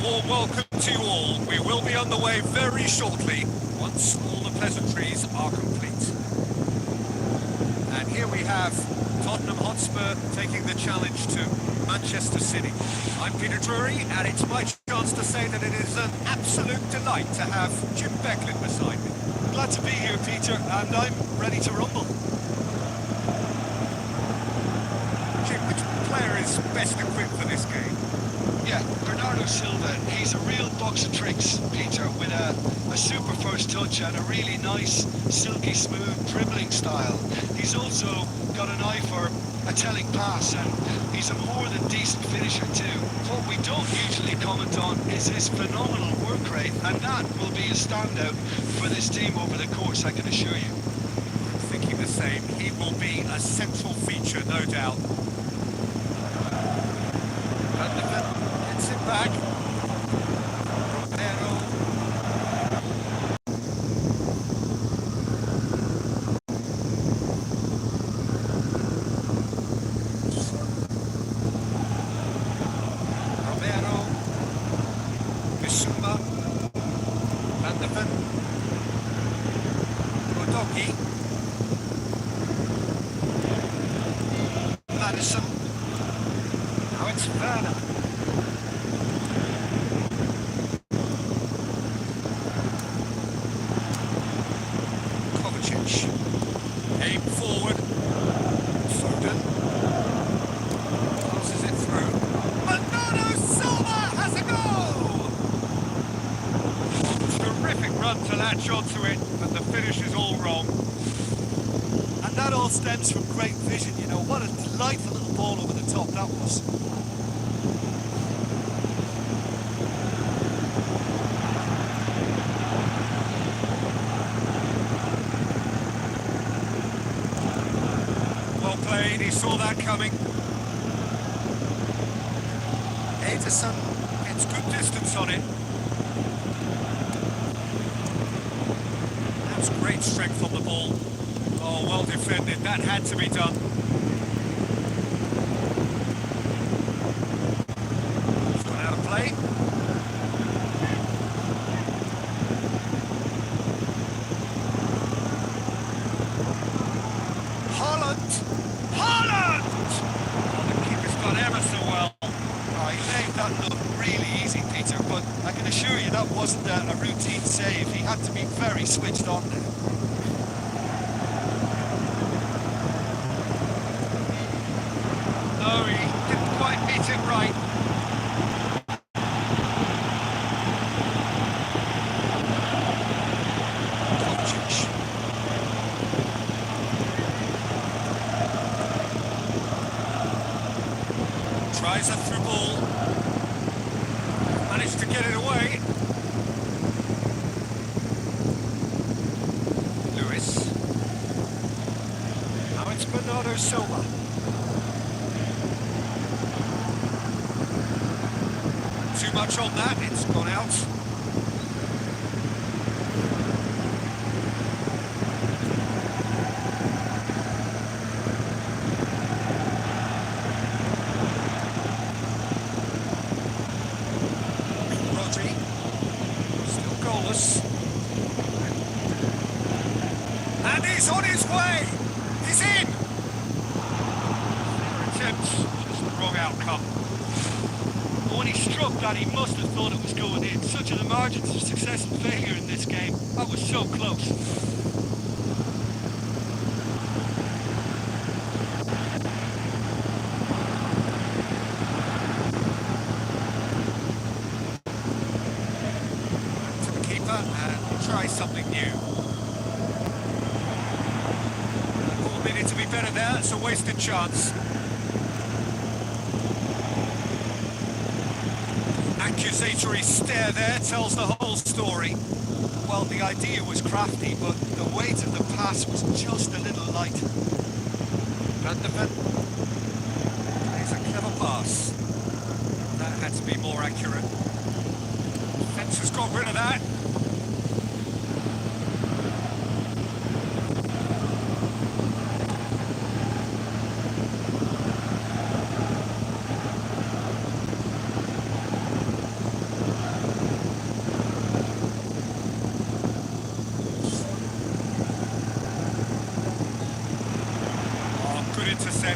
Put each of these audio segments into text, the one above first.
warm welcome to you all. We will be on the way very shortly, once all the pleasantries are complete. And here we have Tottenham Hotspur taking the challenge to Manchester City. I'm Peter Drury, and it's my chance to say that it is an absolute delight to have Jim Becklin beside me. Glad to be here, Peter, and I'm ready to rumble. Jim, which player is best equipped for this game? Yeah, Bernardo Silva. He's a real box of tricks, Peter, with a super first touch and a really nice, silky smooth dribbling style. He's also got an eye for a telling pass, and he's a more than decent finisher too. What we don't usually comment on is his phenomenal work rate, and that will be a standout for this team over the course, I can assure you. I'm thinking the same. He will be a central feature, no doubt. Gets it back. Romero. Romero. Bissouma. Van de Ven. Rodoghi. Madison. Now it's Werner. Aim forward. Foden. Passes it through. Bernardo Silva has a goal! Terrific run to latch onto it, but the finish is all wrong. And that all stems from great vision, you know. What a delightful little ball over the top that was. He saw that coming. Ederson gets good distance on it. That's great strength on the ball. Oh, well defended. That had to be done. It's gone out of play. That wasn't a routine save. He had to be very switched on there. No, he didn't quite beat it right. Tries a through ball. Managed to get it away. Now it's Bernardo Silva. Too much on that, it's gone out. Rodri, still goalless. And he's on his way! He's in! Their attempt, just the wrong outcome. When he struck that, he must have thought it was going in. Such are the margins of success and failure in this game. That was so close. To the keeper and try something new. Needed to be better there, it's a wasted chance. Accusatory stare there tells the whole story. Well, the idea was crafty, but the weight of the pass was just a little light. Van de Ven. It's a clever pass. That had to be more accurate. Defence has got rid of that.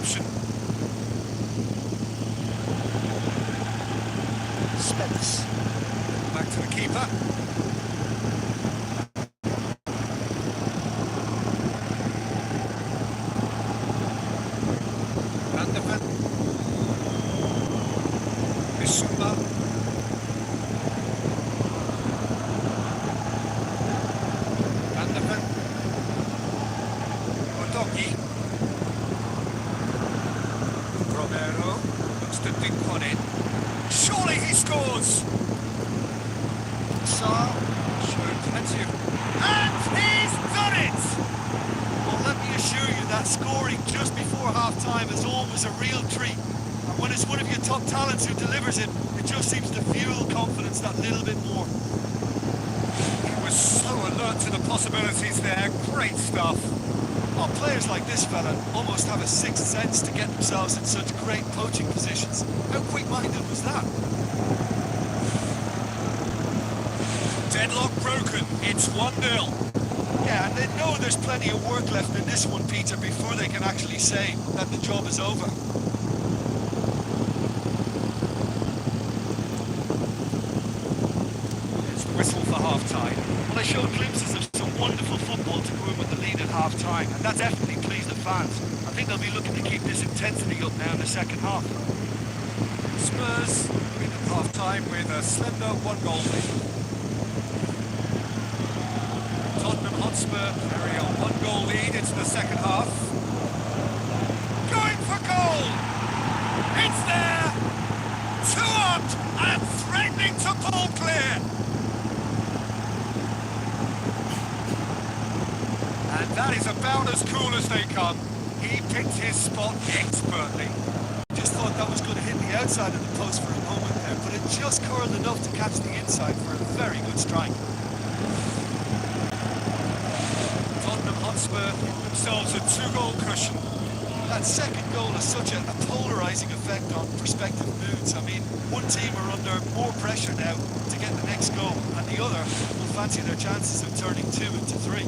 option. Spence. Back to the keeper. Van de Ven. Bissouma. Van de Ven. Odogi. Romero looks to dink one in. Surely he scores! Saar. Showed plenty of... And he's done it! Well, let me assure you that scoring just before half-time is always a real treat. And when it's one of your top talents who delivers it, it just seems to fuel confidence that little bit more. He was so alert to the possibilities there. Great stuff. Oh, players like this fella almost have a sixth sense to get themselves in such great poaching positions. How quick-minded was that? Deadlock broken. It's 1-0. Yeah, and they know there's plenty of work left in this one, Peter, before they can actually say that the job is over. It's the whistle for half-time. Well, they showed glimpses of some wonderful football to go in with the lead at half-time, and that definitely pleased the fans. I think they'll be looking to keep this intensity up now in the second half. Spurs win at half-time with a slender 1-goal lead. Tottenham Hotspur carry a 1-goal lead into the second half. Going for goal! It's there! 2 up and threatening to pull clear! And that is about as cool as they come. He picked his spot expertly. Just thought that was going to hit the outside of the post for a moment there, but it just curled enough to catch the inside for a very good strike. Tottenham Hotspur give themselves a 2-goal cushion. That second goal has such a polarising effect on prospective moods. I mean, one team are under more pressure now to get the next goal, and the other will fancy their chances of turning 2 into 3.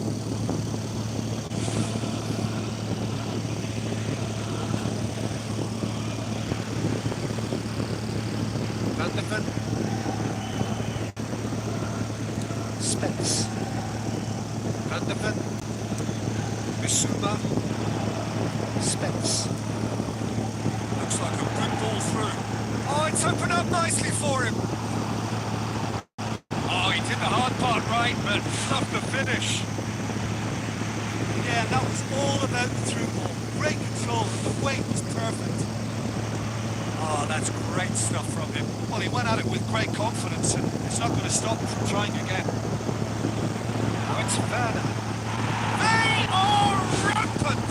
Van de Ven. Spence. Van de Ven. Bissouma. Spence. Looks like a good ball through. Oh, it's opened up nicely for him. Oh, he did the hard part right, but tough to finish. Yeah, that was all about the through ball. Great control, and the weight was perfect. Oh, that's great stuff from him. Well, he went at it with great confidence, and it's not going to stop him from trying again. Now it's Werner. They are rampant!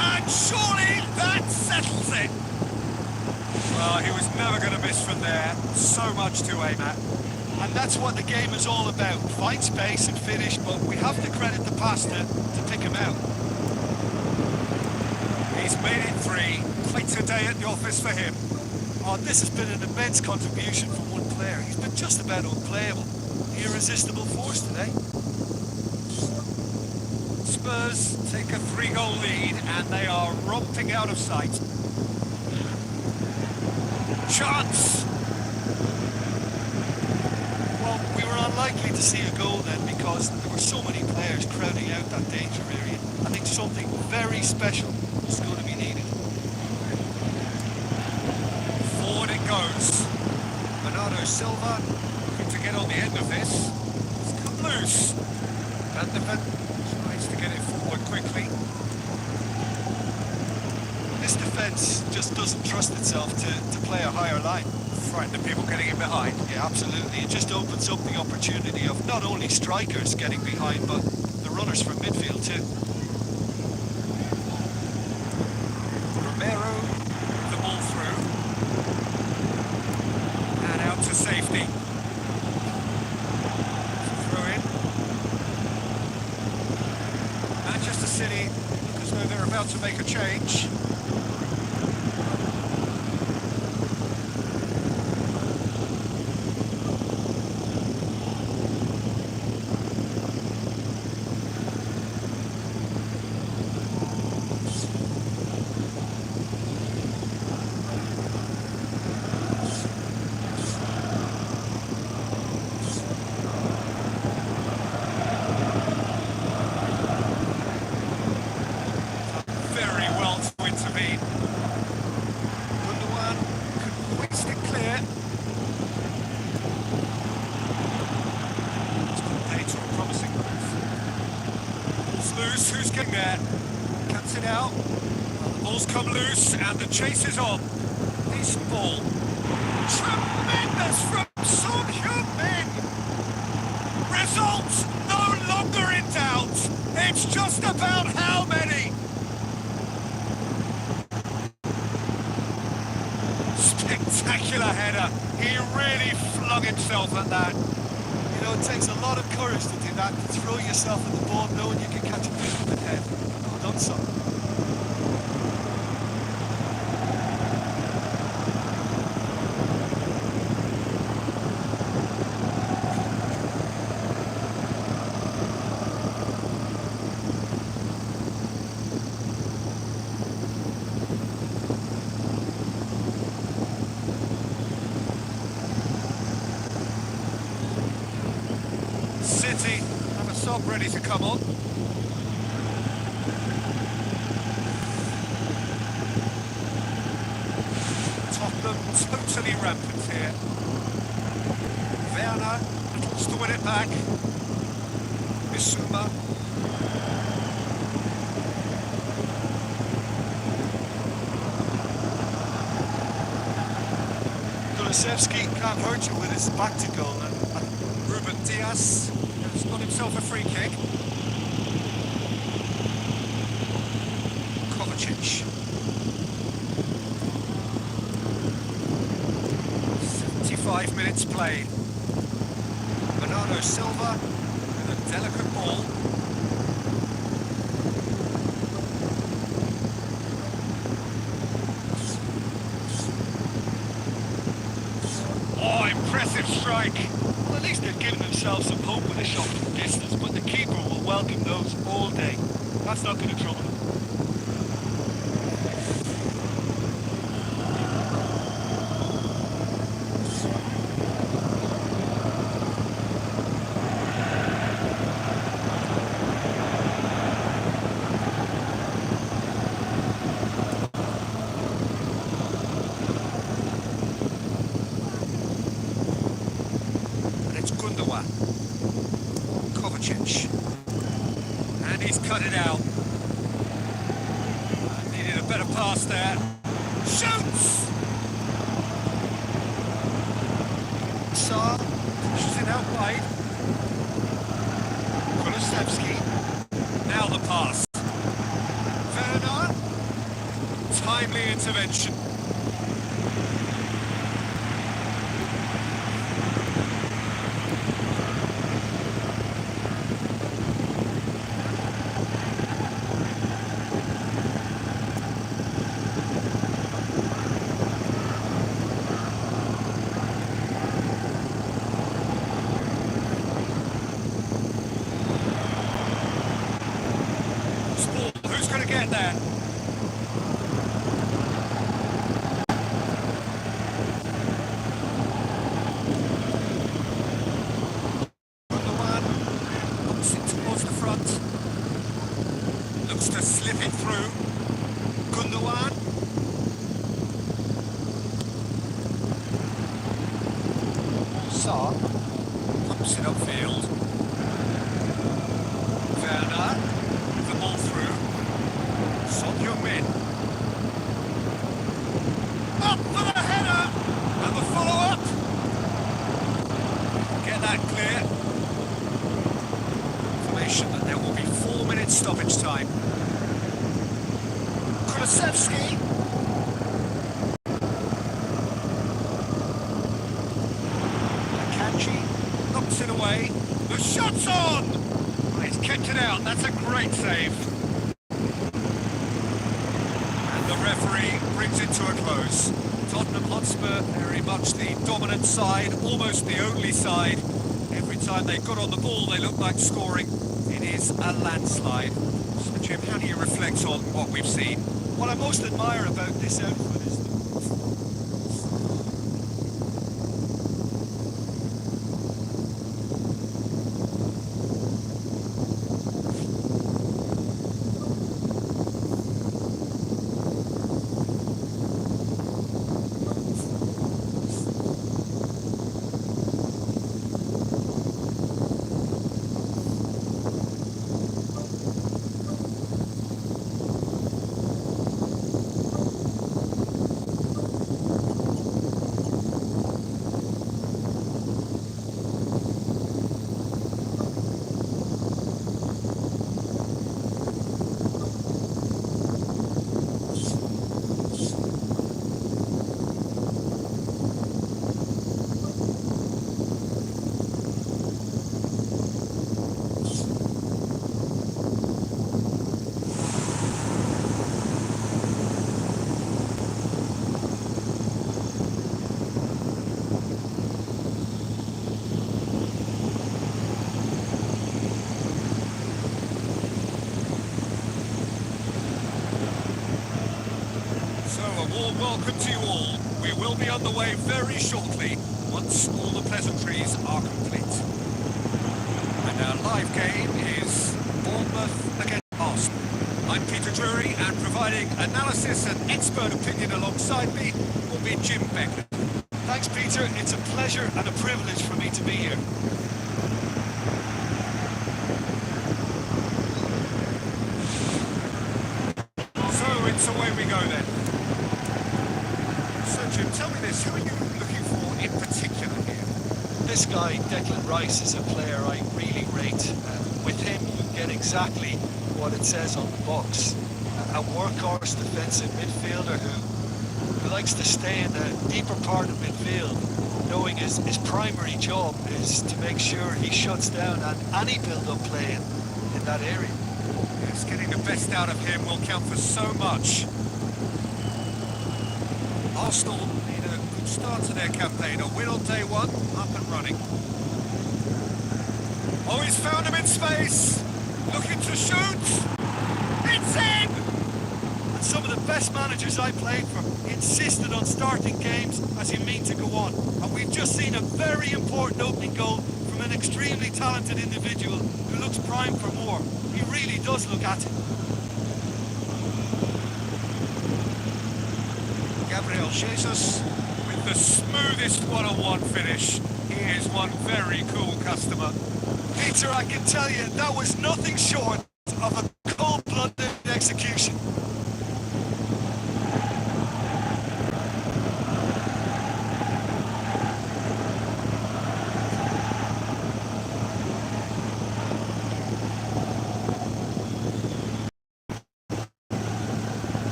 And surely that settles it! Well, he was never going to miss from there. So much to aim at. And that's what the game is all about. Find space and finish, but we have to credit the pasta to pick him out. He's made it 3. Quite a day at the office for him. Oh, this has been an immense contribution from one player. He's been just about unplayable. Irresistible force today. Spurs take a 3-goal lead and they are romping out of sight. Chance! Well, we were unlikely to see a goal then because there were so many players crowding out that danger area. I think something very special is going to be needed. Forward it goes. Bernardo Silva looking to get on the end of this. It's come loose. Van de Ven tries to get it forward quickly. This defence just doesn't trust itself to play a higher line. Frightened of people getting in behind. Yeah, absolutely. It just opens up the opportunity of not only strikers getting behind, but the runners from midfield too. Romero, the ball through. And out to safety. Throw in. Manchester City look as though they're about to make a change. who's getting there. Cuts it out. Well, the ball's come loose and the chase is on. Decent ball. Tremendous from Son Heung-min. Results no longer in doubt. It's just about how many. Spectacular header. He really flung himself at that. You know, it takes a lot of courage to do that, to throw yourself at the ball knowing you can catch a fish with the head. Well done, son. City have a sub ready to come on. Tottenham totally rampant here. Werner battles to win it back. Misuma. Kulusevski can't hurt you with his back to goal now. Ruben Diaz has got himself a free kick. Kovacic. 75 minutes played. Bernardo Silva with a delicate ball. Oh, impressive strike. Well, at least they've given themselves some hope with a shot from distance, but the keeper will welcome those all day. That's not going to trouble him. Kovacic. And he's cut it out. Needed a better pass there. Shoots! Saar pushes it out wide. Kulusevski. Now the pass. Werner. Timely intervention. Who's going to get there? Gundogan looks it towards the front. Looks to slip it through. Gundogan. Saar pumps it upfield. Werner. The ball through. Son Heung-min. Up for the header! And the follow-up. Get that clear. Information that there will be 4 minutes stoppage time. Kulusevski. Akanji knocks it away. The shot's on! Oh, he's kept it out. That's a great save. The referee brings it to a close. Tottenham Hotspur, very much the dominant side, almost the only side. Every time they got on the ball, they looked like scoring. It is a landslide. So, Jim, how do you reflect on what we've seen? What I most admire about this outfit is warm welcome to you all. We will be on the way very shortly, once all the pleasantries are complete. And our live game is Bournemouth against Arsenal. I'm Peter Drury, and providing analysis and expert opinion alongside me will be Jim Beckett. Thanks, Peter. It's a pleasure and a privilege for me to be here. So it's away we go then. So Jim, tell me this, who are you looking for in particular here? This guy, Declan Rice, is a player I really rate. With him, you get exactly what it says on the box. A workhorse defensive midfielder who likes to stay in the deeper part of midfield, knowing his primary job is to make sure he shuts down any build-up play in that area. Yes, getting the best out of him will count for so much. Arsenal need a good start to their campaign. A win on day one, up and running. Oh, he's found him in space! Looking to shoot! It's in! And some of the best managers I played for insisted on starting games as you mean to go on. And we've just seen a very important opening goal from an extremely talented individual who looks primed for more. He really does look at it. Gabriel Jesus with the smoothest one-on-one finish. He is one very cool customer. Peter, I can tell you, that was nothing short of a cold-blooded execution.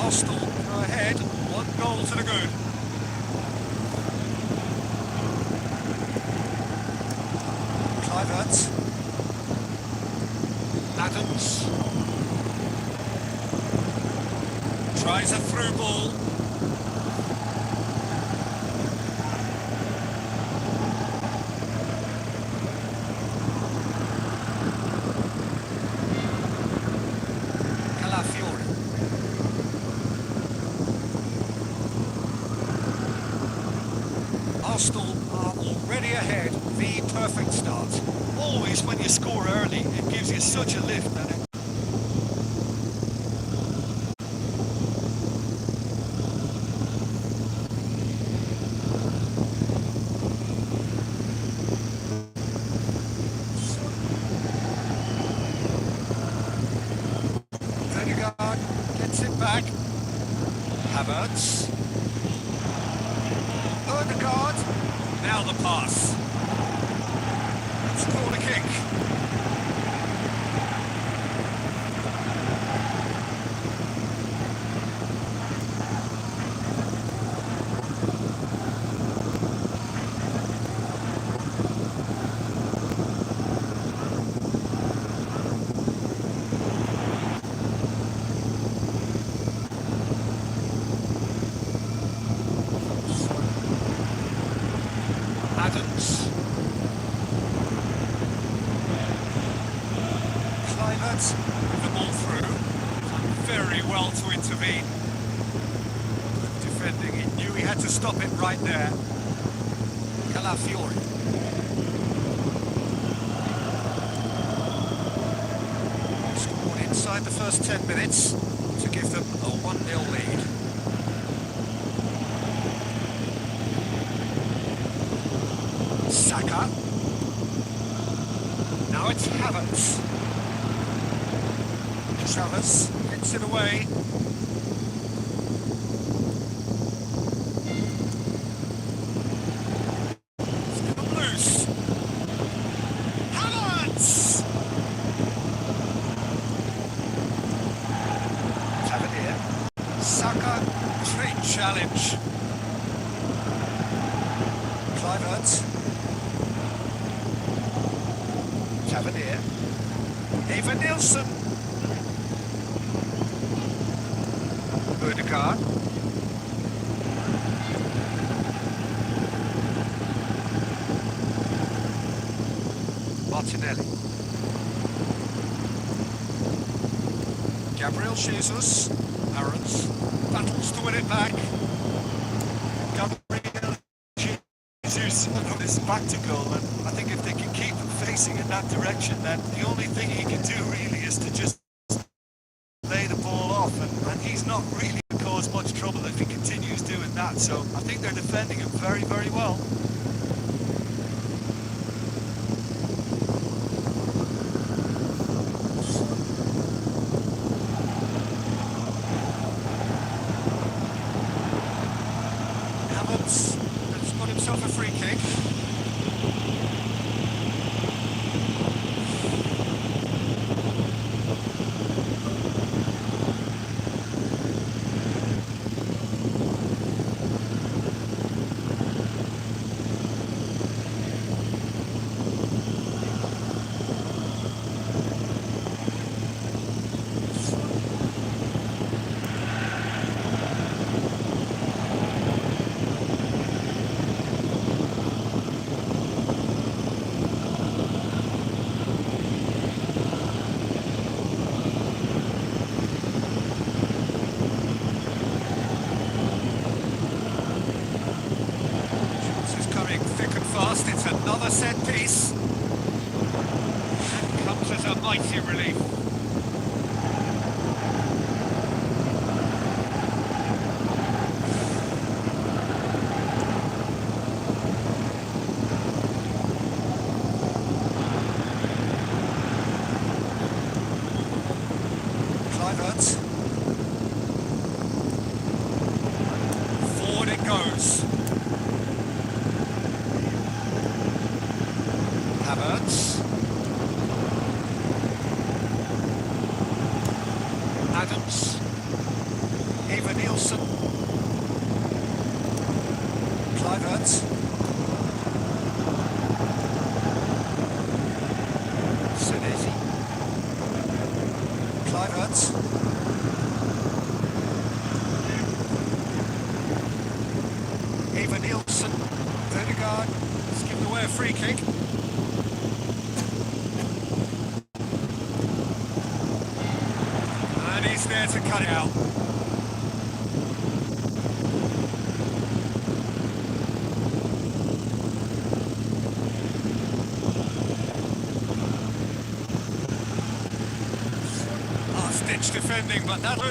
Arsenal go ahead, 1 goal to the good. Clivert. Adams. Tries a through ball. Calafiori. Arsenal are already ahead, the perfect start. Always when you score early, it gives you such a lift and it... Odegaard gets it back. Havertz. Odegaard. Now the pass. It's a corner kick. Adams. Clivert with the ball through. Done very well to intervene. Good defending. He knew he had to stop it right there. Calafiori. Scored inside the first 10 minutes to give them a 1-0 lead. Saka. Now it's Havertz. Travers gets it away. It's come loose. Havertz! Tavernier. Saka, great challenge. Clivert. Tavernier. Eva Nielsen. Odegaard. Martinelli. Gabriel Jesus. Aaron's battles to win it back. Gabriel Jesus is back to goal, and I think if they can keep him facing in that direction, then the only thing he can do really is to just lay the ball off, and he's not really going to cause much trouble if he continues doing that. So I think they're defending him very, very well. Has got himself a free kick. It's another set piece. And comes as a mighty relief. Clivert. Forward it goes. Havertz. Adams. Eva Nielsen. Clivert. Senesi. Clivert. Eva Nielsen. Verdegaard. He's given away a free kick. And he's there to cut it out. Last-ditch defending, but that'll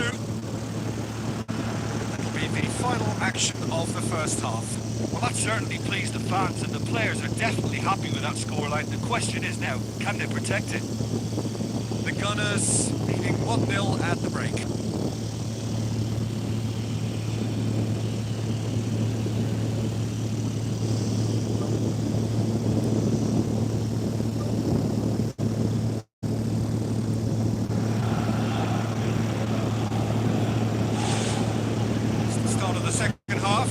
be the final action of the first half. Well, that certainly pleased the fans, and the players are definitely happy with that scoreline. The question is now, can they protect it? The Gunners leading 1-0 at the break. It's the start of the second half.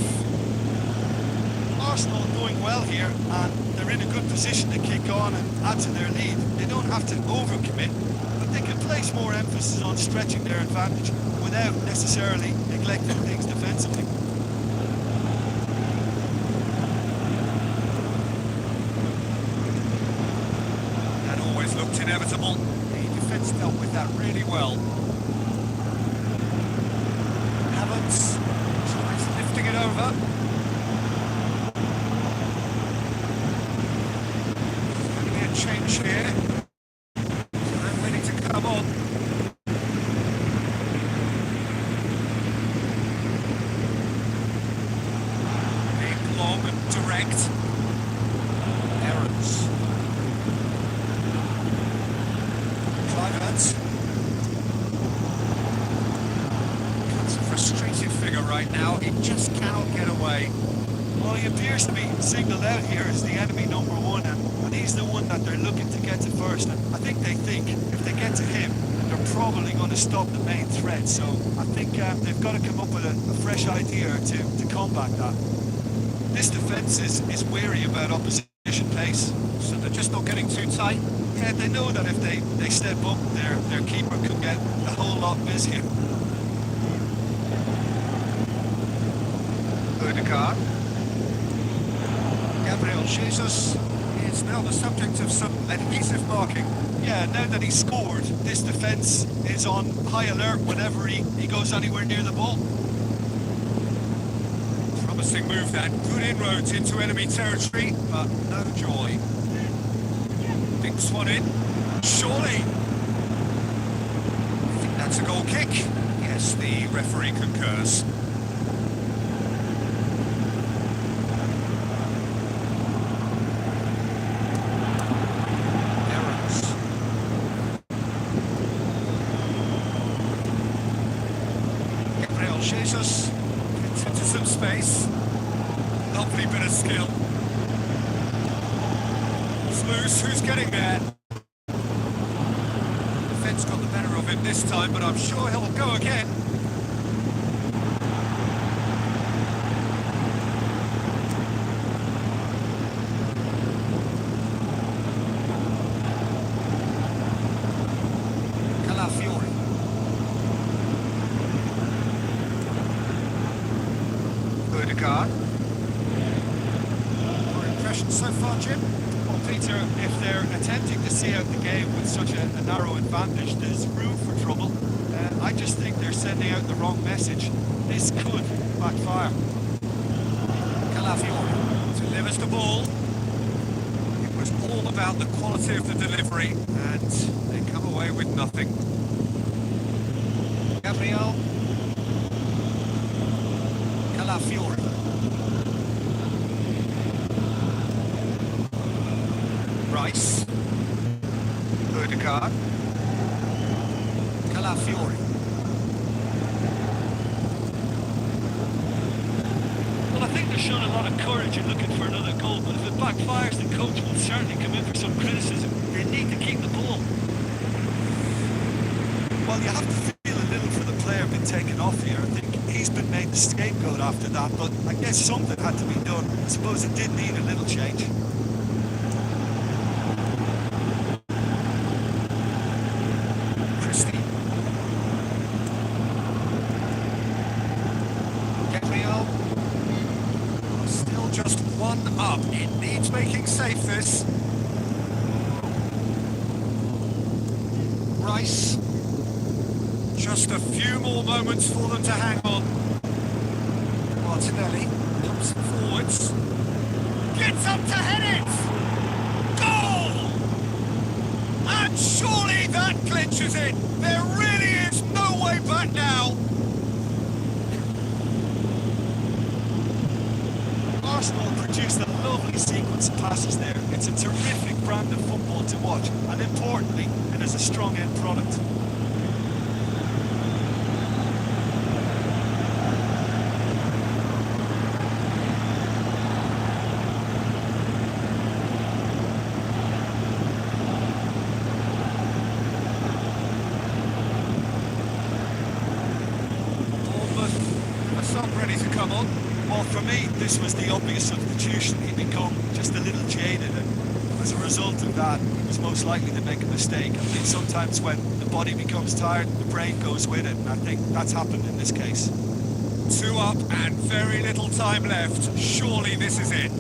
Arsenal going well here, and they're in a good position to kick on and add to their lead. They don't have to overcommit, but they can place more emphasis on stretching their advantage without necessarily neglecting things defensively. That always looked inevitable. The defence dealt with that really well. Havertz tries lifting it over. Going to be a change here. I'm ready to come on. Big, long and direct. Errands. Clivert. It's a frustrated figure right now. He just cannot get away. Well, he appears to be signalled out here as the enemy number one, and he's the one that they're looking to get to first. And I think they think if they get to him, they're probably going to stop the main threat. So I think they've got to come up with a fresh idea to combat that. This defence is wary about opposition pace. So they're just not getting too tight. Yeah, they know that if they step up, their keeper could get a whole lot busier. Verdegaard. Gabriel Jesus. is now the subject of some adhesive marking. Yeah, now that he's scored, this defence is on high alert whenever he goes anywhere near the ball. Promising move that. Good inroads into enemy territory, but no joy. Dinks one in. Surely. I think that's a goal kick. Yes, the referee concurs. Jesus gets into some space. Lovely bit of skill. It's loose. Who's getting there? Defence got the better of him this time, but I'm sure he'll go again. Card. Your impression so far, Jim? Well, Peter, if they're attempting to see out the game with such a narrow advantage, there's room for trouble. I just think they're sending out the wrong message. This could backfire. Calafiore delivers the ball. It was all about the quality of the delivery, and they come away with nothing. Gabriel. Calafiore. Rice. Odegaard. Calafiore. Well, I think they're showing a lot of courage in looking for another goal, but if it backfires, the coach will certainly come in for some criticism. They need to keep the ball. Well, you have to feel a little for the player being taken off here. I think he's been made the scapegoat after that, but I guess something had to be done. I suppose it did need a little change. Just one up. It needs making safe, this. Rice. Just a few more moments for them to hang on. Martinelli comes forwards. Gets up to head it! Goal! And surely that clinches it. There really is no way back now. Arsenal produced a lovely sequence of passes there. It's a terrific brand of football to watch, and importantly, it is a strong end product. Ready to come on. Well, for me, this was the obvious substitution. He'd become just a little jaded, and as a result of that, he was most likely to make a mistake. I think sometimes when the body becomes tired, the brain goes with it, and I think that's happened in this case. 2 up and very little time left. Surely this is it.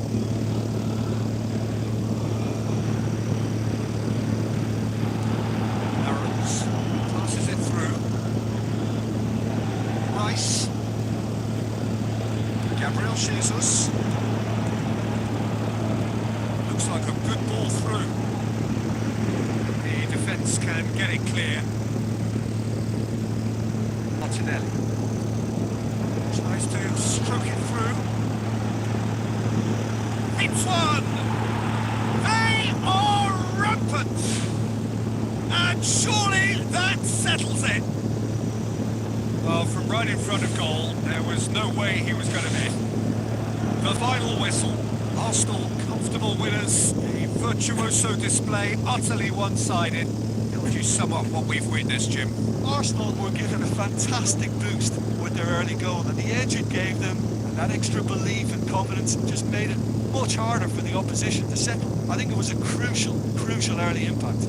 Arons passes it through. Rice. Gabriel Jesus. Looks like a good ball through. The defence can get it clear. Martinelli tries to stroke it through. It's one! They are rampant! And surely that settles it! Well, from right in front of goal, there was no way he was going to miss. The final whistle. Arsenal comfortable winners. A virtuoso display, utterly one-sided. How would you sum up what we've witnessed, Jim? Arsenal were given a fantastic boost with their early goal, and the edge it gave them, and that extra belief and confidence just made it much harder for the opposition to settle. I think it was a crucial early impact.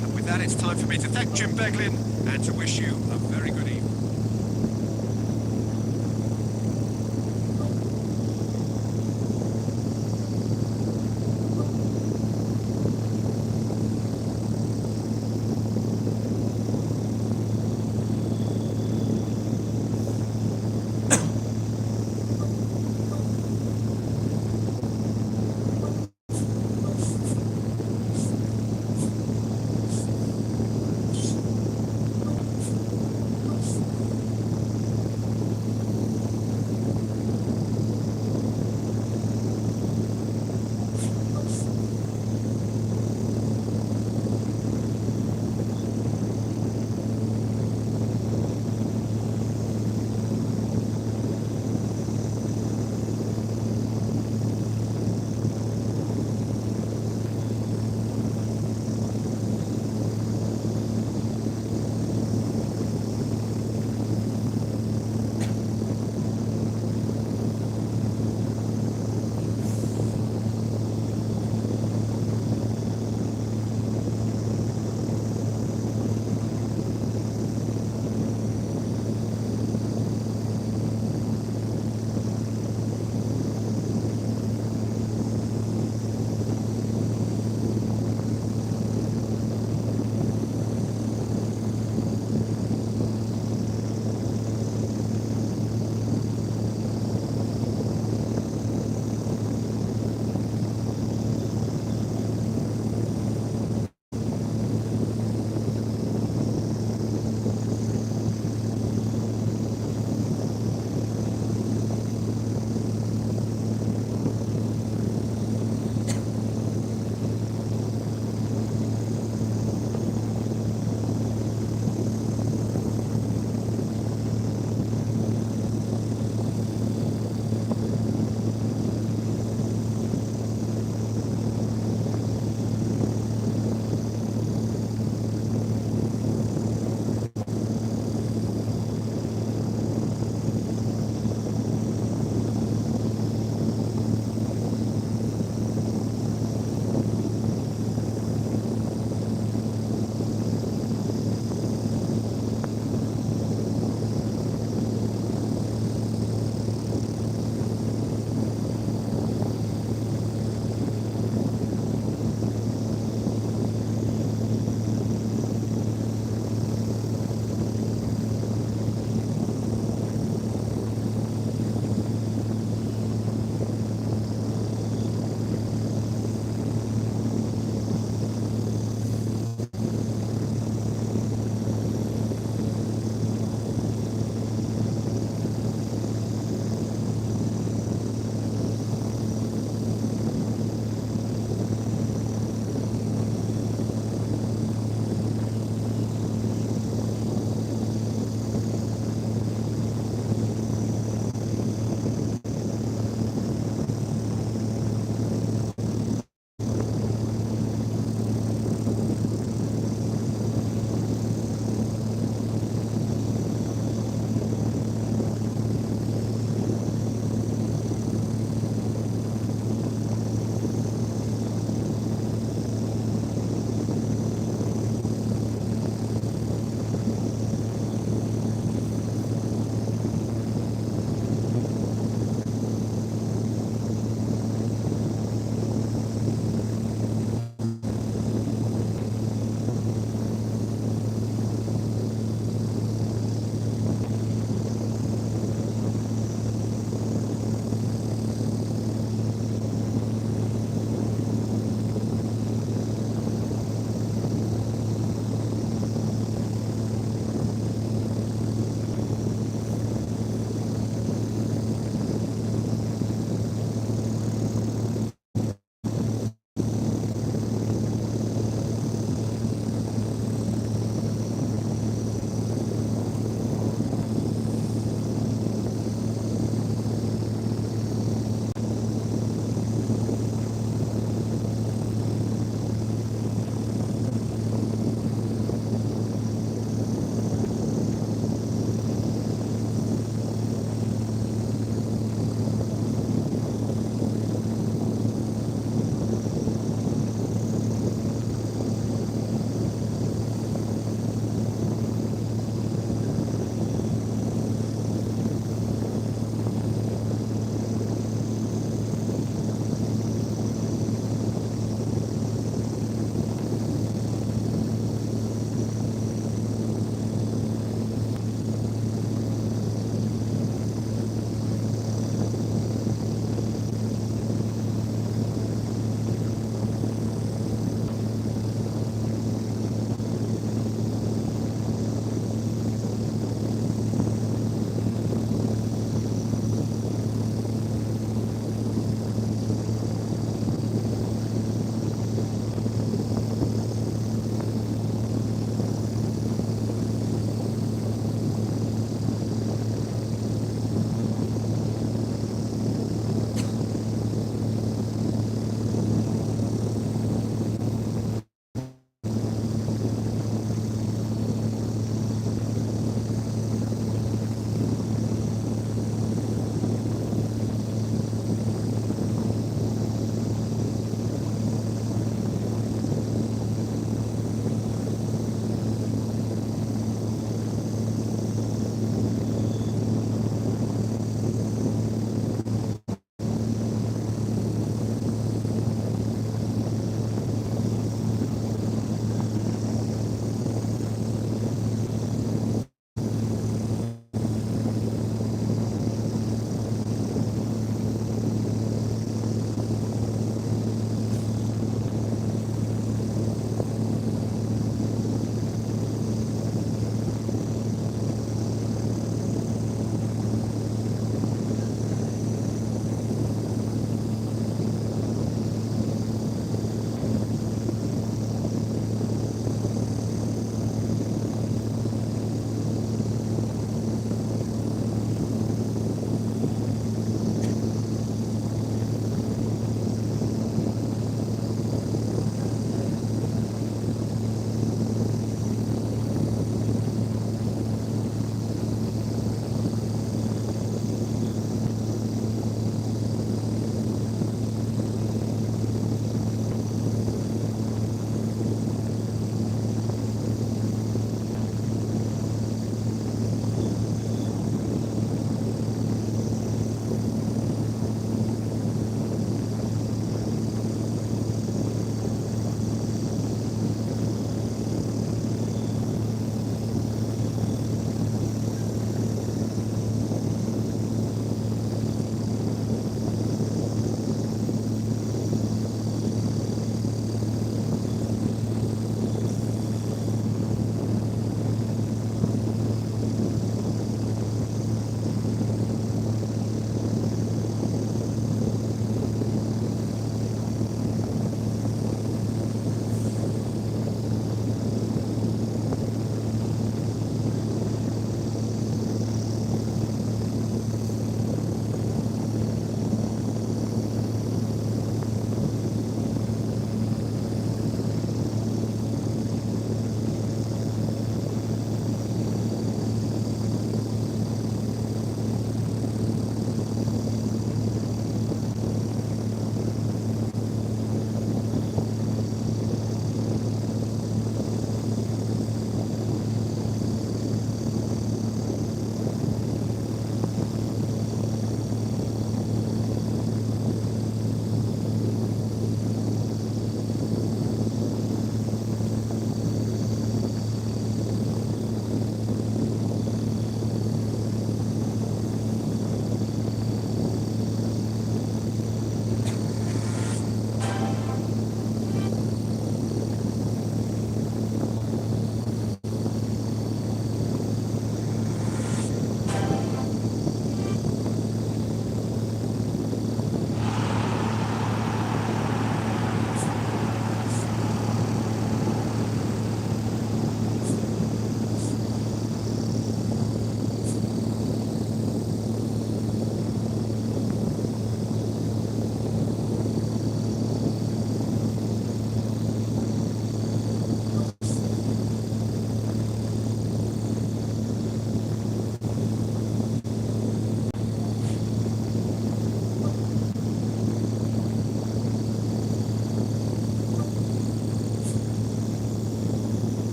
And with that, it's time for me to thank Jim Beglin and to wish you a very good evening.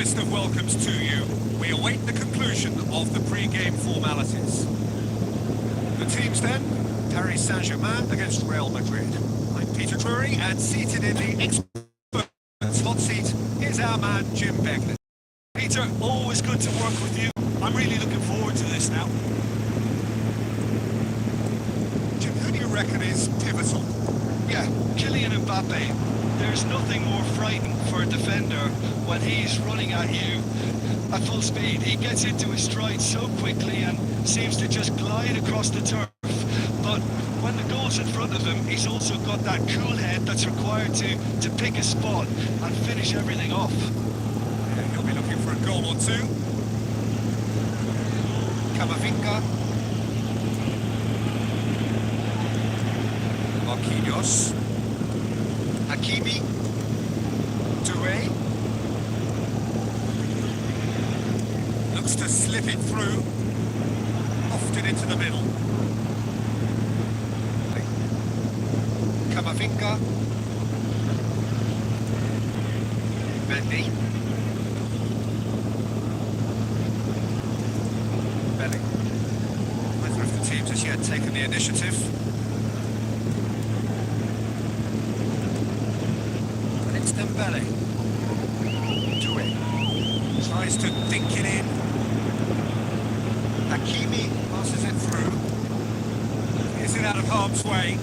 warmest of welcomes to you. We await the conclusion of the pre-game formalities. The teams then, Paris Saint-Germain against Real Madrid. I'm Peter Drury, and seated in the expert's hot seat is our man Jim Begley. Peter, always good to work with you. I'm really looking forward to this now. Jim, who do you reckon is pivotal? Yeah, Kylian Mbappe. There's nothing more frightening for a defender when he's running at you at full speed. He gets into his stride so quickly and seems to just glide across the turf. But when the goal's in front of him, he's also got that cool head that's required to pick a spot and finish everything off. Yeah, he'll be looking for a goal or two. Camavinga. Marquinhos. Hakimi. Touré. Looks to slip it through. Often into the middle. Camavinga. Mendy. Belling. Neither of the teams has yet taken the initiative. And it's Dembele. Touré. Tries to dink it in. Hakimi passes it through. Is it out of harm's way?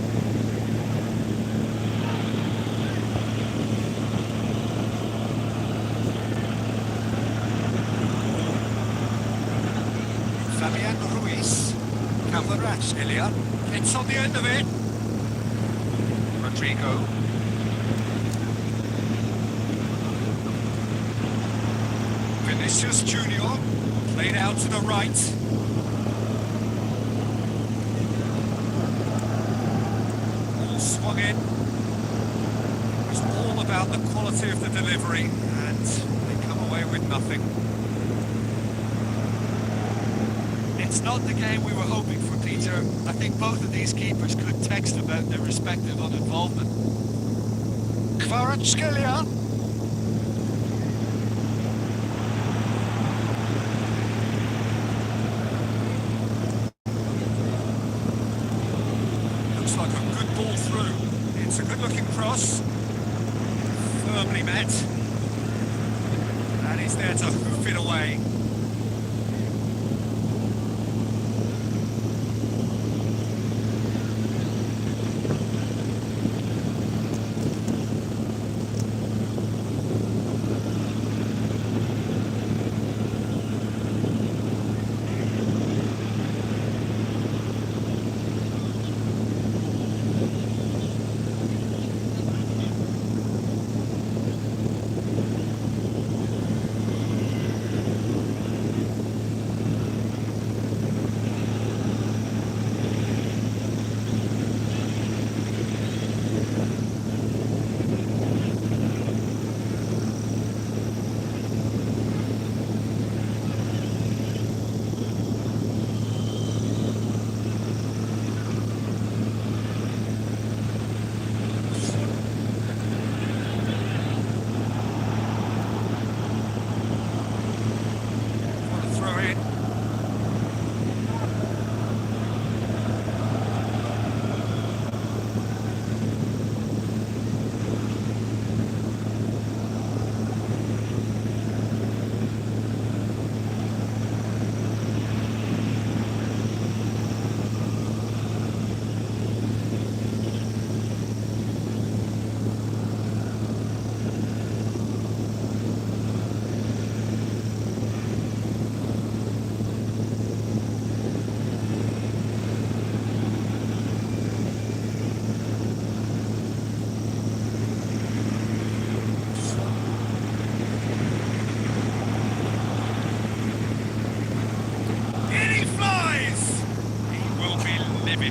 Ruiz, Ilya, it's on the end of it. Rodrigo. Vinicius Junior, played out to the right. All swung in. It was all about the quality of the delivery, and they come away with nothing. It's not the game we were hoping for, Peter. I think both of these keepers could text about their respective uninvolvement. Kvaratskhelia. Looks like a good ball through. It's a good-looking cross. Firmly met. And he's there to hoof it away.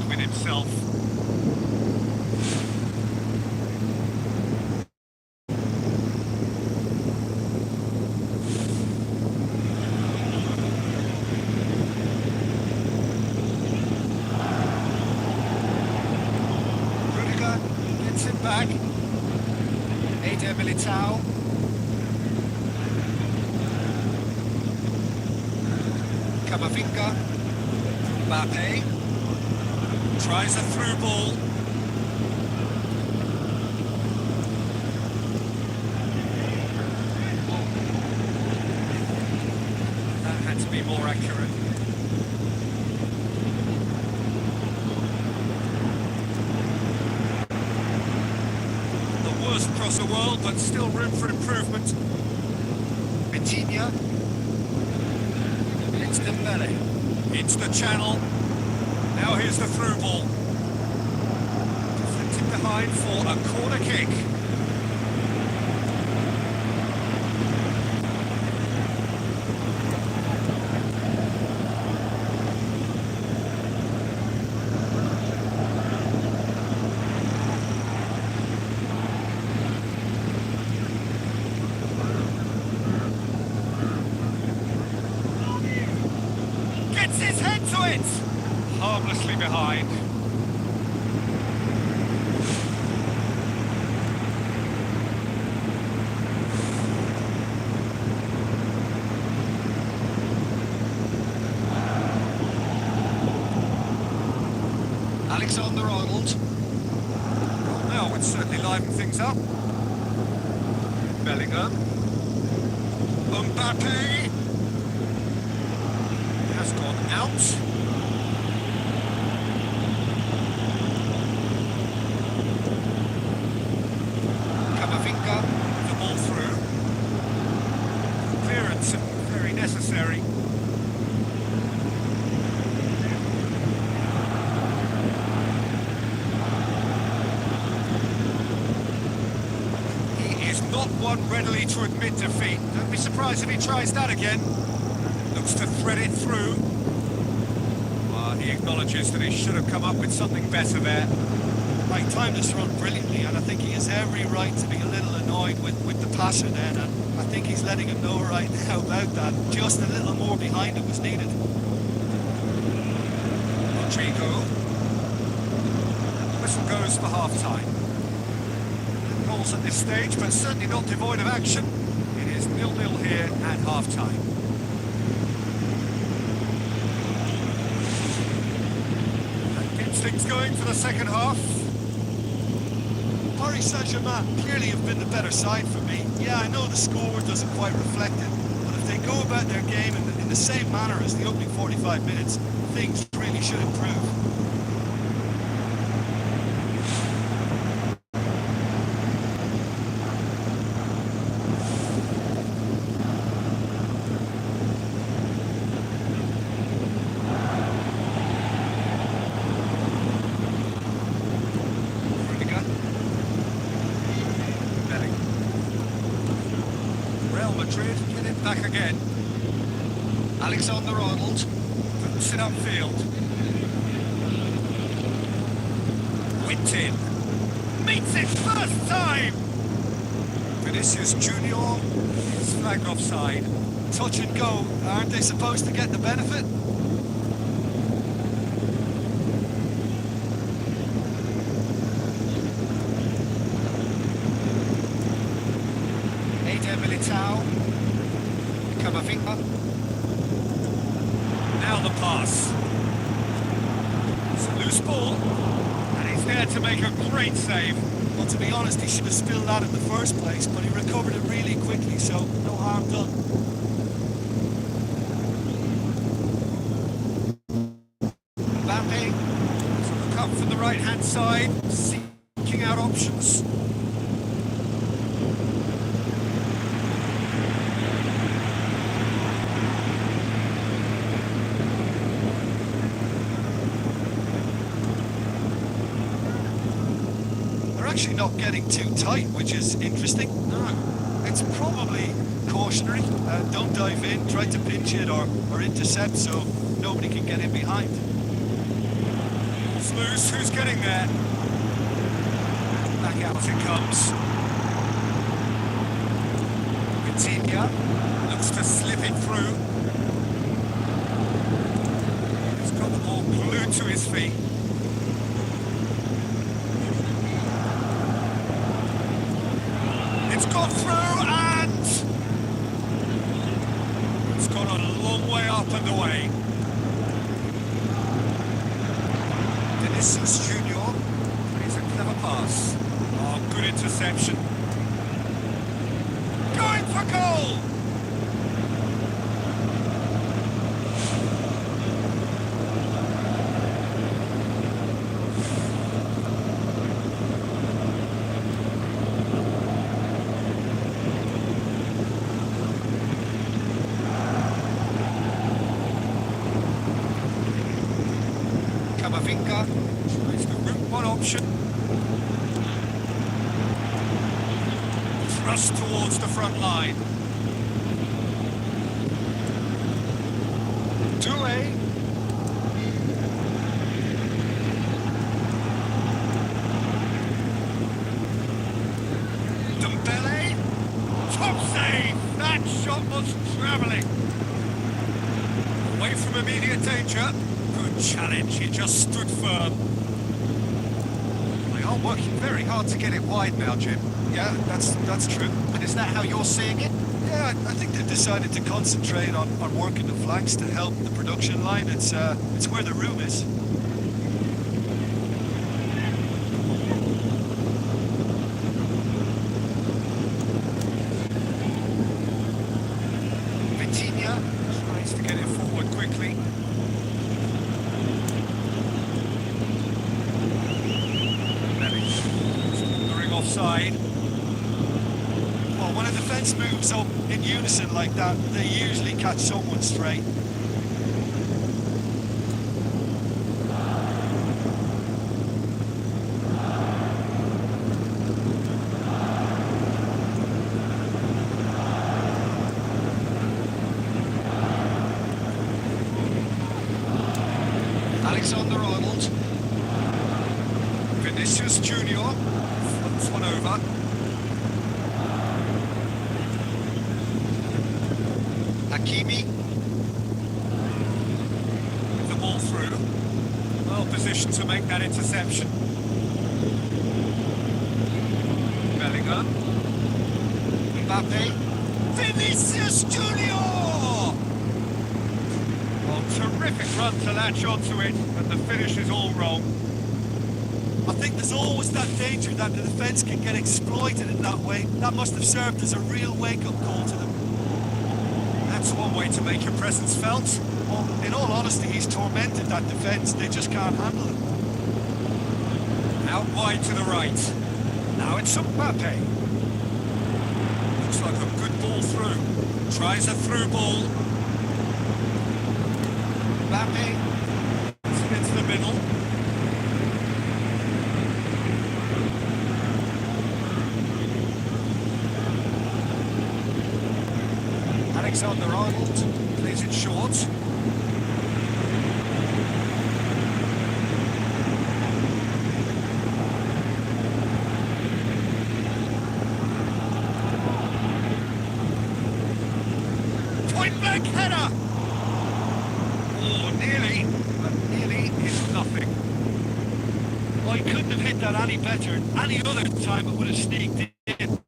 With himself. Rudiger gets it back. Eder Militao. Camavinga. Mbappe. Tries a through ball. That had to be more accurate. The worst across the world, but still room for improvement. Vitinha. It's Dembele. It's the channel. Now here's the through ball. Deflected behind for a corner kick. Gets his head to it! Harmlessly behind. Alexander-Arnold. Well, now would certainly liven things up. Bellingham. Mbappe has gone out. Camavinga, the ball through. Clearance, very necessary. He is not one readily to admit defeat. Don't be surprised if he tries that again. Looks to thread it through. He acknowledges that he should have come up with something better there. He timed this run brilliantly, and I think he has every right to be a little annoyed with the passer then, and I think he's letting him know right now about that. Just a little more behind him was needed. Rodrigo. Whistle goes for half-time. Goals at this stage, but certainly not devoid of action. It is 0-0 here at half-time. That gets things going for the second half. Paris Saint-Germain clearly have been the better side for me. Yeah, I know the score doesn't quite reflect it, but if they go about their game in the same manner as the opening 45 minutes, things really should improve. Madrid get it back again. Alexander-Arnold puts it upfield. Whipped in. Meets it first time! Vinicius Junior is flagged offside. Touch and go. Aren't they supposed to get the benefit? Militao, Camavinga. Now the pass. It's a loose ball, and he's there to make a great save. Well, to be honest, he should have spilled that in the first place, but he recovered it really quickly, so no harm done. Sampe, look up from the right-hand side, seeking out options. Actually not getting too tight, which is interesting. No. It's probably cautionary. Don't dive in, try to pinch it or intercept so nobody can get in behind. Ball's loose, who's getting there? Back out it comes. Vitinha looks to slip it through. He's got the ball glued to his feet. It's gone through and it's gone a long way up and away. Vinicius Junior plays a clever pass. Oh, good interception. Going for goal! Camavinga tries the route one option. Thrust towards the front line. Doué. Dembele. Top save! That shot was travelling. Away from immediate danger. Good challenge, he just stood firm. They are working very hard to get it wide now, Jim. Yeah, that's true. And is that how you're seeing it? Yeah, I think they've decided to concentrate on working the flanks to help the production line. It's where the room is. Vitinha tries to get it forward quickly. They're offside. Well, when a defence moves up in unison like that, they usually catch someone straight. Alexander-Arnold. Vinicius Junior flips one over. Hakimi. With the ball through. Well positioned to make that interception. Bellingham. Mbappe. Vinicius Junior! Well, terrific run to latch onto it, but the finish is all wrong. I think there's always that danger that the defence can get exploited in that way. That must have served as a real wake-up call to them. That's one way to make your presence felt. Well, in all honesty, he's tormented that defence. They just can't handle him. Out wide to the right. Now it's Sampe. Looks like a good ball through. Tries a through ball. Mbappe. Into the middle. Alexander-Arnold plays it short. Point blank header! Oh, nearly, but nearly is nothing. Well, he couldn't have hit that any better. Any other time it would have sneaked in.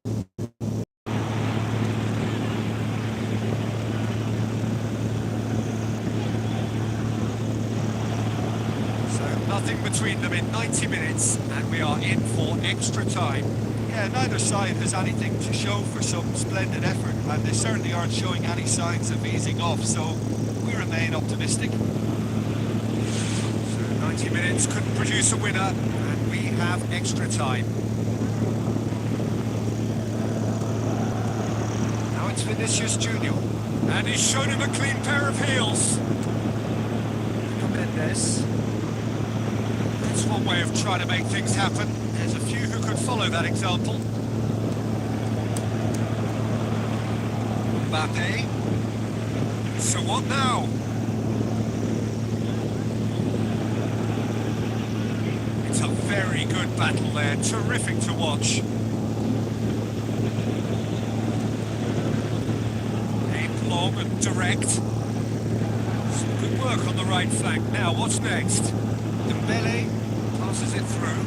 Nothing between them in 90 minutes, and we are in for extra time. Yeah, neither side has anything to show for some splendid effort, and they certainly aren't showing any signs of easing off, so we remain optimistic. So 90 minutes couldn't produce a winner, and we have extra time. Now it's Vinicius Junior, and he's shown him a clean pair of heels. Mendes. That's one way of trying to make things happen. There's a few who could follow that example. Mbappe. So what now? It's a very good battle there. Terrific to watch. Aimed long and direct. Some good work on the right flank. Now, what's next? Dembele passes it through.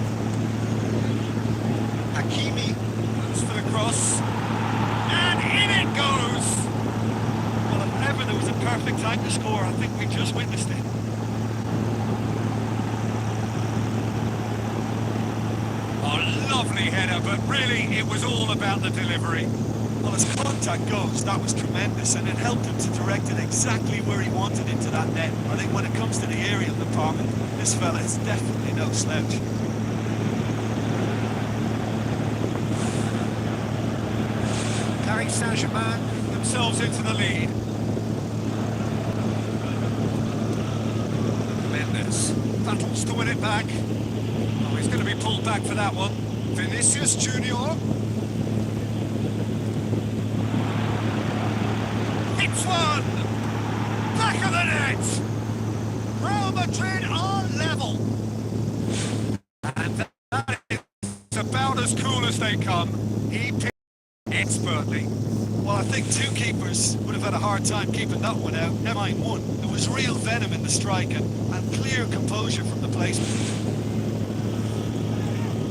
Hakimi goes for the cross. And in it goes! Well, if ever there was a perfect time to score, I think we just witnessed it. lovely header, but really it was all about the delivery. Well, as contact goes, that was tremendous, and it helped him to direct it exactly where he wanted into that net. I think when it comes to the aerial department, this fella is definitely no slouch. Paris Saint-Germain themselves into the lead. Mendes battles to win it back. Oh, he's going to be pulled back for that one. Vinicius Junior. Hits one! Back of the net! Real Madrid are level. And that is about as cool as they come. He picked expertly. Well, I think two keepers would have had a hard time keeping that one out, never mind one. There was real venom in the strike and clear composure from the placement.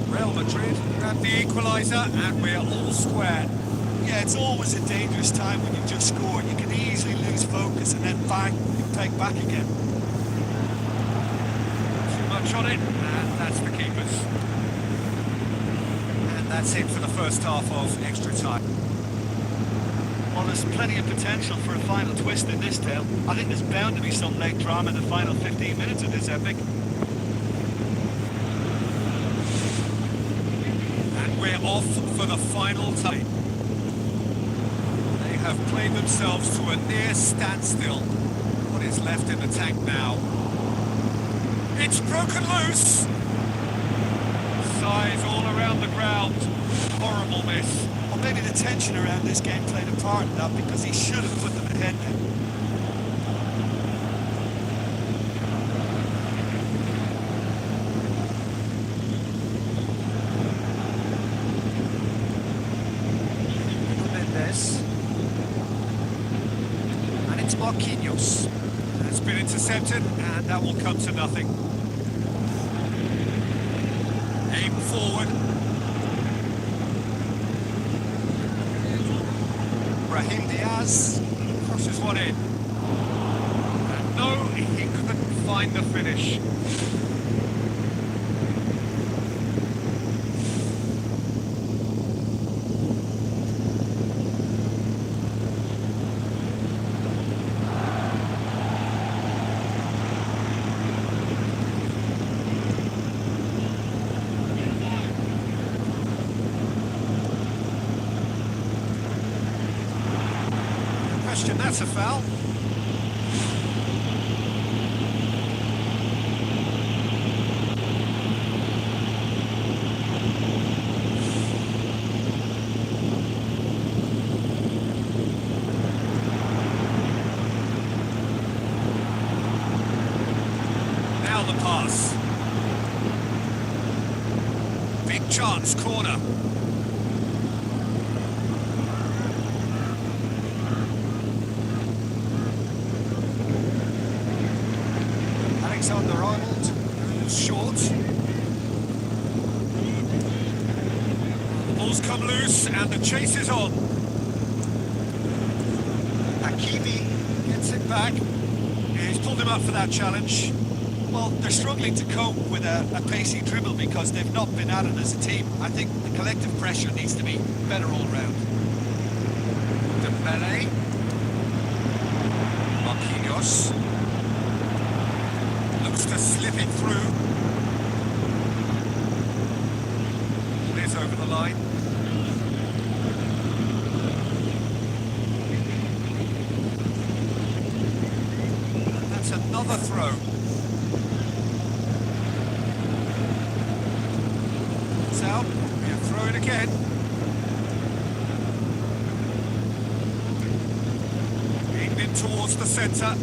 Real Madrid grab the equaliser and we're all square. Yeah, it's always a dangerous time when you've just scored. You can easily lose focus and then bang, you peg back again. Too much on it, and that's the keepers. And that's it for the first half of extra time. Well, there's plenty of potential for a final twist in this tale. I think there's bound to be some late drama in the final 15 minutes of this epic. And we're off for the final time. They have played themselves to a near standstill. What is left in the tank now? It's broken loose! Size all around the ground. Horrible miss. Or maybe the tension around this game played a part in that, because he should have put them ahead now. Mendes. And it's Marquinhos. It's been intercepted, and that will come to nothing. Aim forward. Brahim Diaz crosses one in. And no, he couldn't find the finish. That's a foul. Now the pass. Big chance, corner. Alexander-Arnold, who's short. The ball's come loose and the chase is on. Hakimi gets it back. He's pulled him up for that challenge. Well, they're struggling to cope with a pacey dribble because they've not been at it as a team. I think the collective pressure needs to be better all round. Dembele. Marquinhos. Looks to slip it through. Ball is over the line. And that's another throw. It's out. We'll throw it again. Aimed in towards the centre.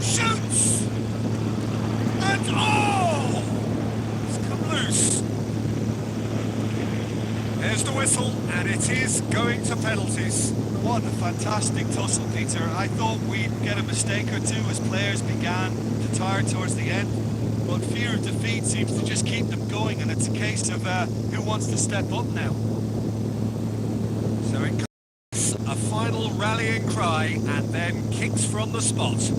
Shoots! And oh! It's come loose. There's the whistle, and it is going to penalties. What a fantastic tussle, Peter. I thought we'd get a mistake or two as players began to tire towards the end, but fear of defeat seems to just keep them going, and it's a case of who wants to step up now. So it comes a final rallying cry, and then kicks from the spot.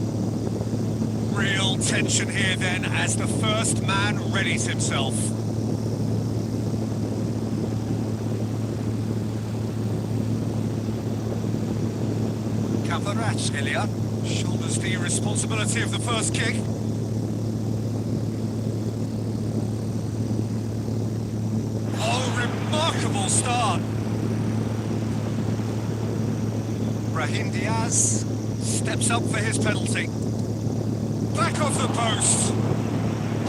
Real tension here then as the first man readies himself. Varach, Ilya. Shoulders the responsibility of the first kick. Oh, remarkable start. Brahim Diaz steps up for his penalty. Back off the post.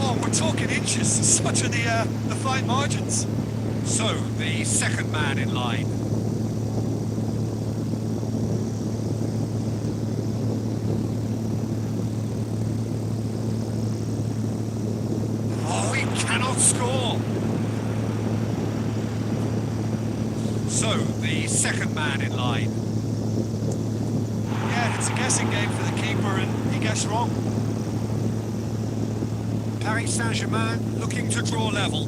Oh, we're talking inches. Such are the fine margins. So, the second man in line. Oh, he cannot score. So, the second man in line. Yeah, it's a guessing game for the keeper, and he guessed wrong. Paris Saint-Germain looking to draw level.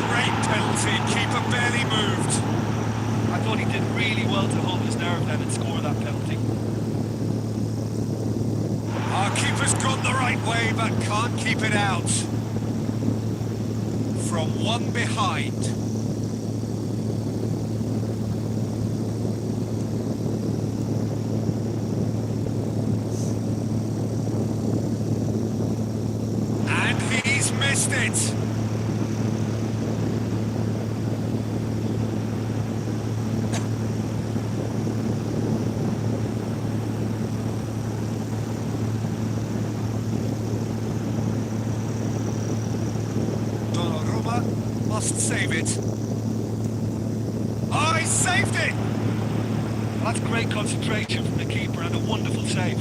Great penalty, keeper barely moved. I thought he did really well to hold his nerve then and score that penalty. Our keeper's gone the right way, but can't keep it out. From one behind. And he's missed it. Must save it. Oh, he saved it! That's great concentration from the keeper and a wonderful save.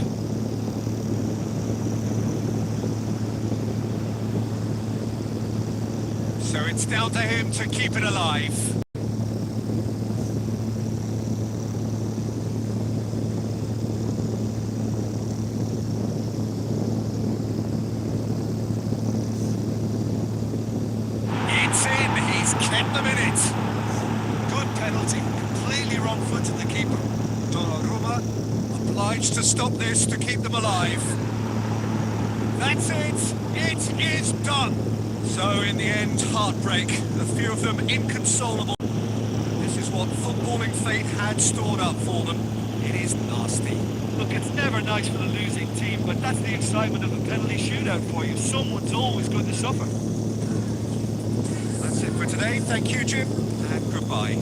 So it's down to him to keep it alive. It's in, he's kept them in it. Good penalty, completely wrong-footed the keeper. Donnarumma obliged to stop this to keep them alive. That's it, it is done. So in the end, heartbreak, a few of them inconsolable. This is what footballing fate had stored up for them. It is nasty. Look, it's never nice for the losing team, but that's the excitement of a penalty shootout for you. Someone's always going to suffer. That's it for today. Thank you, Jim, and goodbye.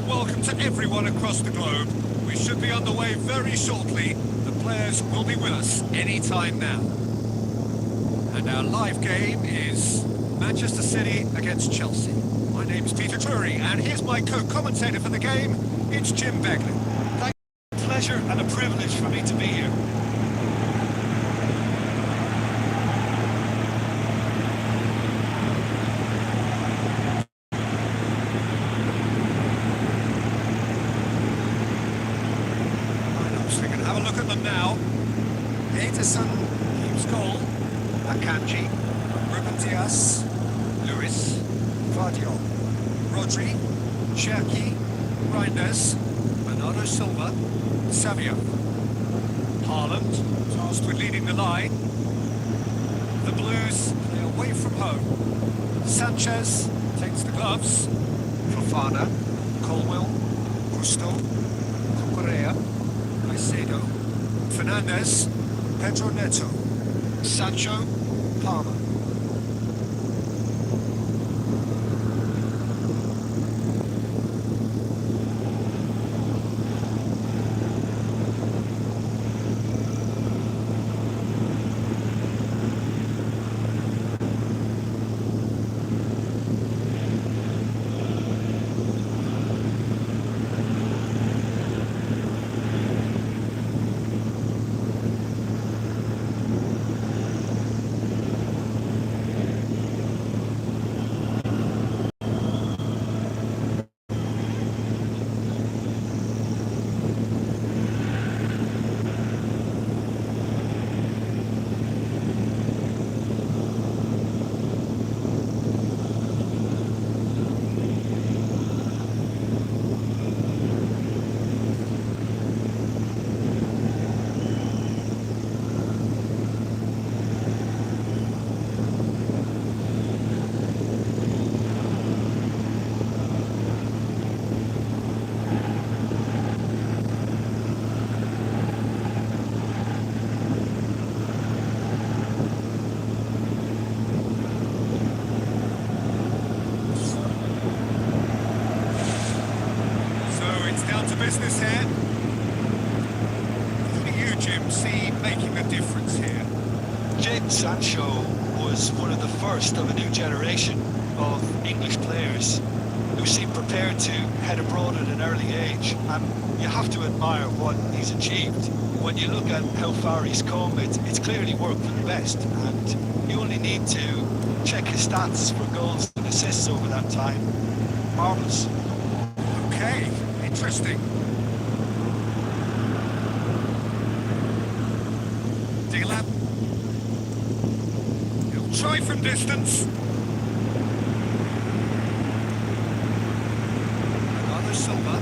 Welcome to everyone across the globe. We should be underway very shortly. The players will be with us any time now. And our live game is Manchester City against Chelsea. My name's Peter Drury, and here's my co-commentator for the game. It's Jim Begley. Pleasure and a privilege for me to be here. So we can have a look at them now. Ederson keeps goal. Akanji, Ruben Dias, Lewis, Guardiola, Rodri, Cherki, Reinders, Bernardo Silva, Savio. Haaland, tasked with leading the line. The Blues play away from home. Sanchez takes the gloves. Fofana, Colwell, Gusto, Cucurella, Caicedo, Fernandez, Pedro Neto, Sancho, Palmer. Business here. Who do you, Jim, see making the difference here? Jadon Sancho was one of the first of a new generation of English players who seem prepared to head abroad at an early age, and you have to admire what he's achieved. When you look at how far he's come, it's clearly worked for the best, and you only need to check his stats for goals and assists over that time. Marvellous. Okay, interesting. Dilap. He'll try from distance. Bernardo Silva.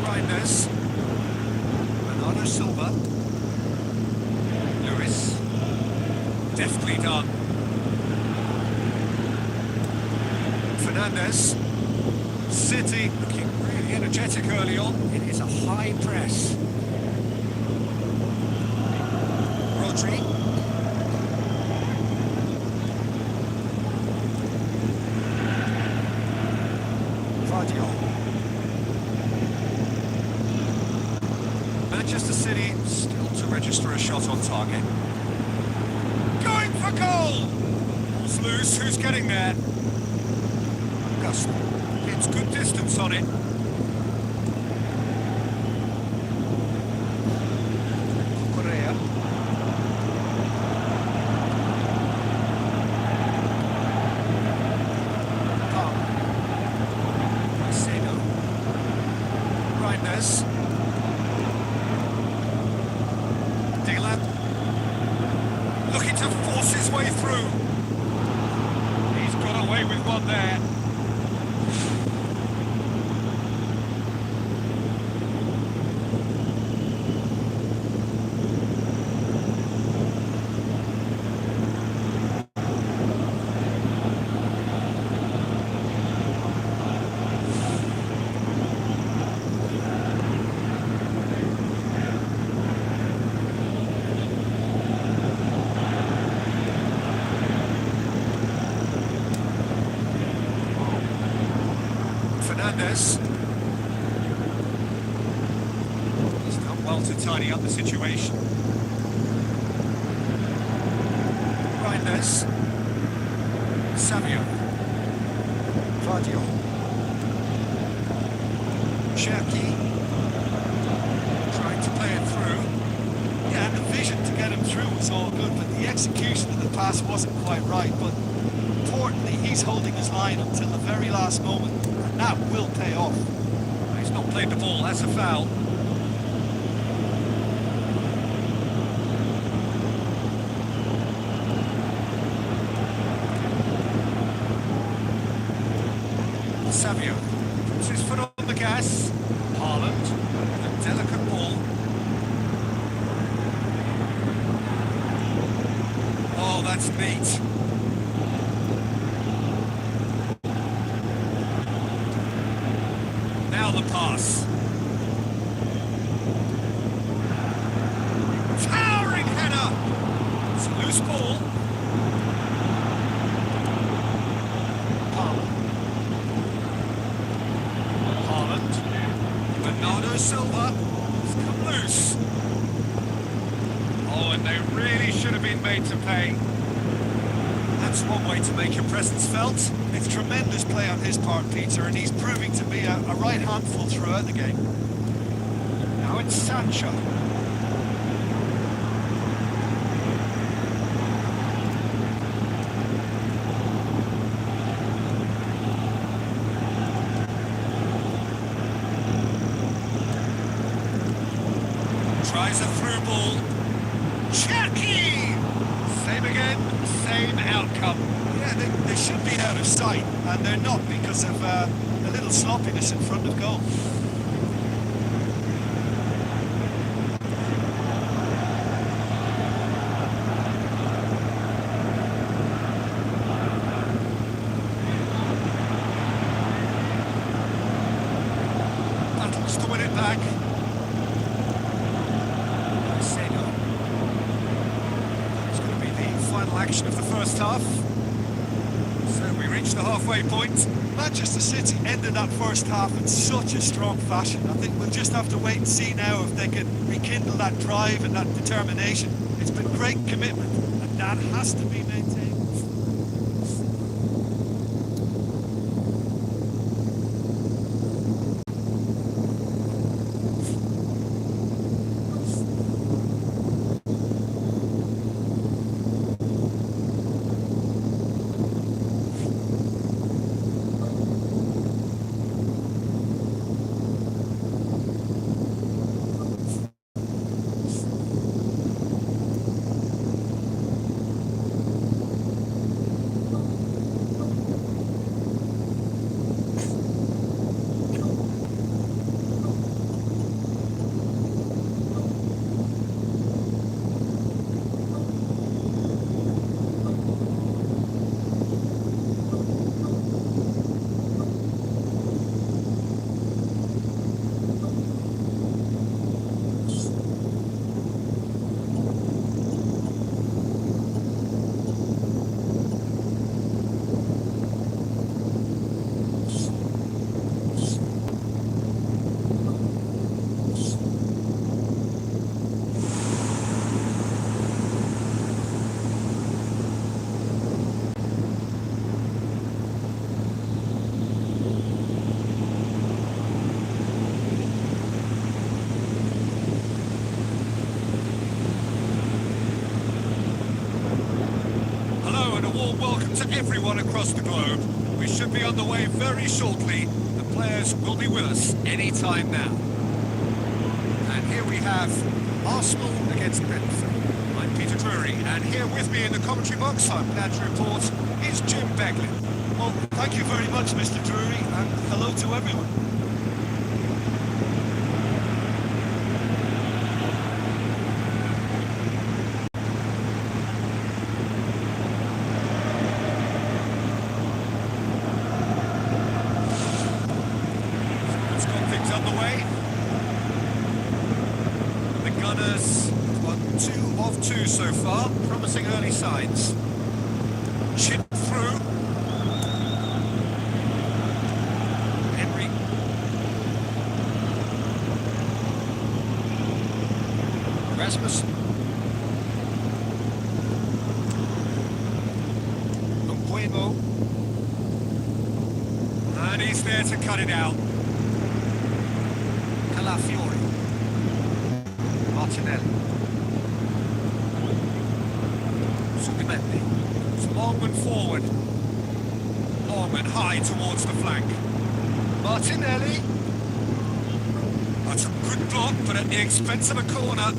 Reinders. Bernardo Silva. Lewis. Deftly done. Fernandez. City looking really energetic early on. It is a high press. Rodri. Guardiola. Manchester City still to register a shot on target. Going for goal! Ball's loose, who's getting there? Gusto. Gets good distance on it. Cucurella. Palmer. Caicedo. Reinders. Dilap. Looking to force his way through. He's got away with one there. Fernandez. He's done well to tidy up the situation. Perez. Savio. Radio. Cherky. Trying to play it through. Yeah, and the vision to get him through was all good, but the execution of the pass wasn't quite right. But importantly, he's holding his line until the very last moment, and that will pay off. He's not played the ball, that's a foul. Savio puts his foot on the gas. Haaland, a delicate ball. Oh, that's neat. Now the pass. Towering header. It's a loose ball. Haaland. Bernardo Silva. It's come loose. Oh, and they really should have been made to pay. That's one way to make your presence felt. It's tremendous play on his part, Peter, and he's proving to be a right handful throughout the game. Now it's Sancho. Tries a through ball. Cherky! Same again, same outcome. Yeah, they should be out of sight, and they're not because of a little sloppiness in front of goal. Battles to win it back. Sinyal. It's going to be the final action of the first half. So we reach the halfway point. Manchester City ended that first half in such a strong fashion. I think we'll just have to wait and see now if they can rekindle that drive and that determination. It's been great commitment, and that has to be maintained. Welcome to everyone across the globe. We should be on the way very shortly. The players will be with us any time now. And here we have Arsenal against Brentford. I'm Peter Drury, and here with me in the commentary box, I'm glad to report, is Jim Beglin. Well, thank you very much, Mr. Drury, and hello to everyone. Underway. The Gunners got 2 of 2 so far, promising early signs. Chip through. Henry. Rasmussen. Buemo. And he's there to cut it out. Calafiori. Martinelli. Subimendi. It's long and forward. Long and high towards the flank. Martinelli. That's a good block, but at the expense of a corner.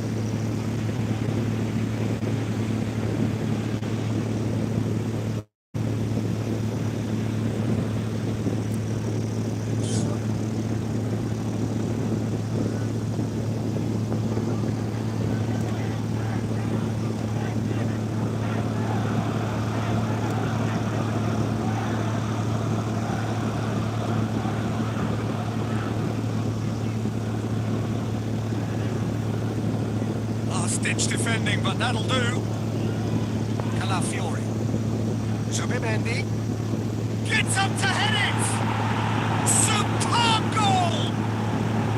Last-ditch defending, but that'll do. Calafiori. Subimendi. Gets up to head it! Superb goal!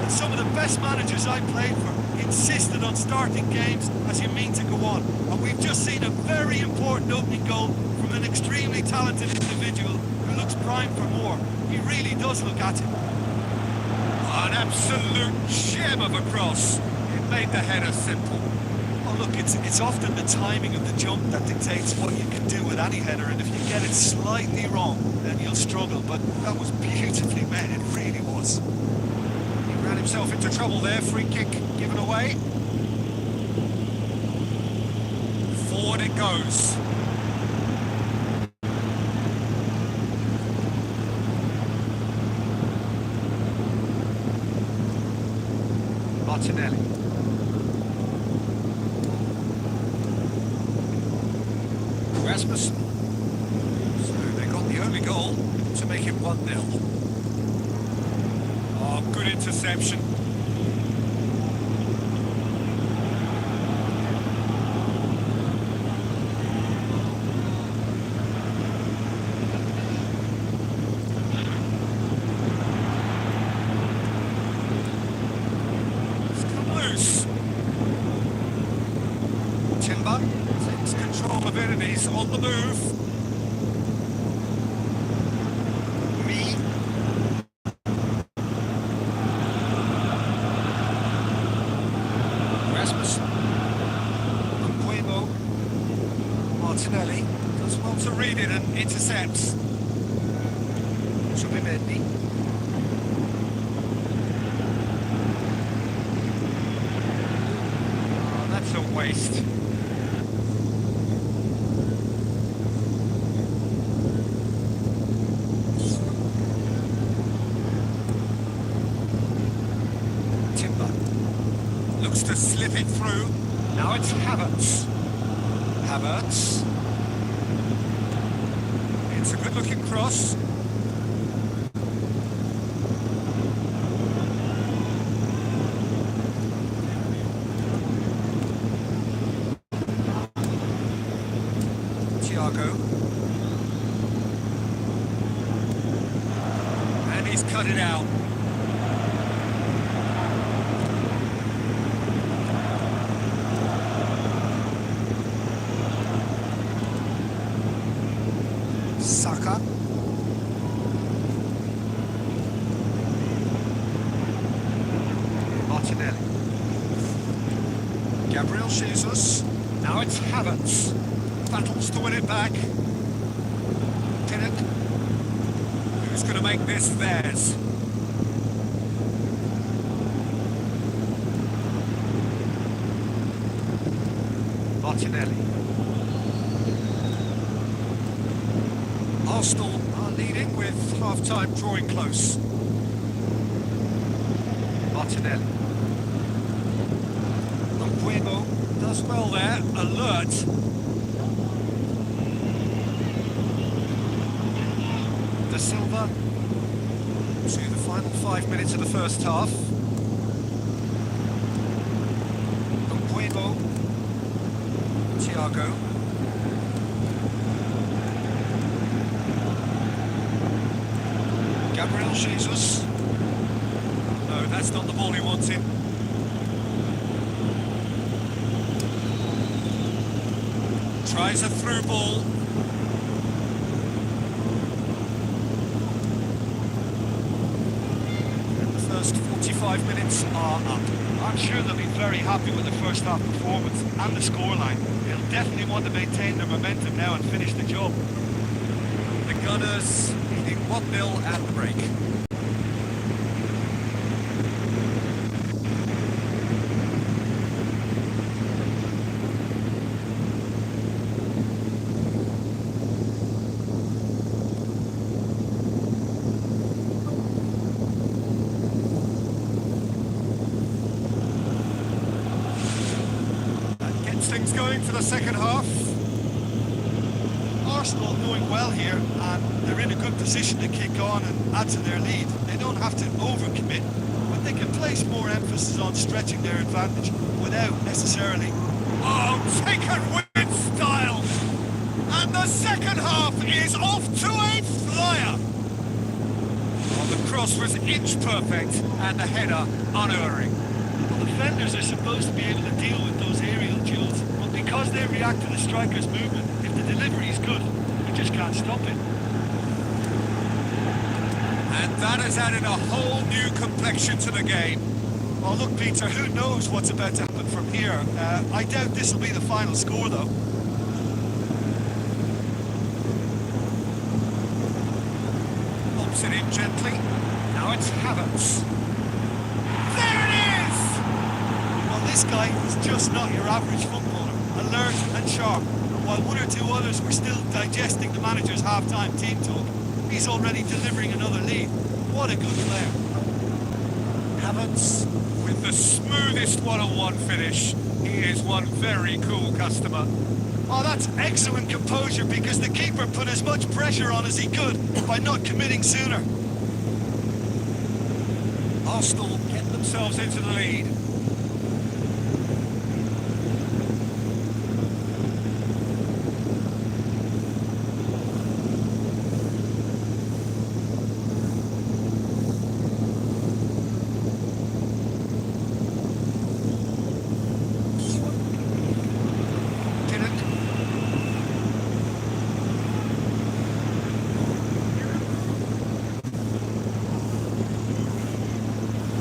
And some of the best managers I played for insisted on starting games as you mean to go on. And we've just seen a very important opening goal from an extremely talented individual who looks primed for more. He really does look at it. An absolute gem of a cross. It made the header simple. Oh look, it's often the timing of the jump that dictates what you can do with any header, and if you get it slightly wrong, then you'll struggle. But that was beautifully made, it really was. He ran himself into trouble there. Free kick given away. Forward it goes. Martinelli. Rasmussen. So they got the only goal to make it 1-0. Oh, good interception. It's come loose. Timber takes control of it and he's on the move. Me. Rasmussen. Buemo. Martinelli does well to read it and intercepts. Subimendi. Oh, that's a waste. Looks to slip it through. Now it's Havertz. Havertz. It's a good-looking cross. Thiago. And he's cut it out. Saka. Martinelli. Gabriel Jesus. Now it's Havertz. Battles to win it back. Pinnock. Who's going to make this theirs? Martinelli. Arsenal are leading with half-time drawing close. Martinelli. Buemo does well there, alert. De Silva to the final 5 minutes of the first half. Buemo. Thiago. Gabriel Jesus. No, that's not the ball he wanted. Tries a through ball. 45 minutes are up. I'm sure they'll be very happy with the first half performance and the scoreline. They'll definitely want to maintain their momentum now and finish the job. The Gunners leading 1-0 at the break. Things going for the second half. Arsenal going well here, and they're in a good position to kick on and add to their lead. They don't have to overcommit, but they can place more emphasis on stretching their advantage without necessarily... Oh, taken with style! And the second half is off to a flyer! Oh, the cross was inch perfect, and the header unerring. Well, defenders are supposed to be able to deal with those aerial duels, but because they react to the striker's movement, if the delivery is good, you just can't stop it. And that has added a whole new complexion to the game. Oh, look, Peter, who knows what's about to happen from here? I doubt this will be the final score, though. Pops it in gently. Now it's Havertz. There it is! Well, this guy is just not your average footballer. Alert and sharp. While one or two others were still digesting the manager's half-time team talk, he's already delivering another lead. What a good player. Havertz with the smoothest one-on-one finish. He is one very cool customer. Oh, that's excellent composure because the keeper put as much pressure on as he could by not committing sooner. Arsenal get themselves into the lead.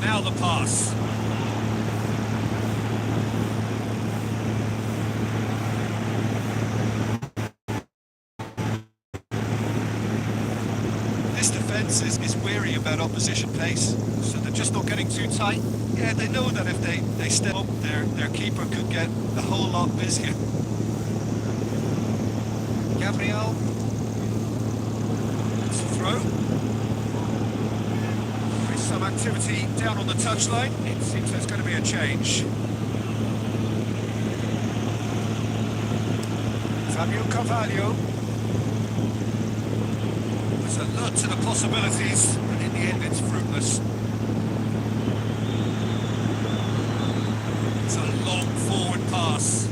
Now the pass. This defence is wary about opposition pace. So they're just not getting too tight. Yeah, they know that if they step up, their keeper could get a whole lot busier. Gabriel. It's a throw. There is some activity down on the touchline. It seems there's going to be a change. Fabio Carvalho. Was alert to the possibilities, but in the end it's fruitless. It's a long forward pass.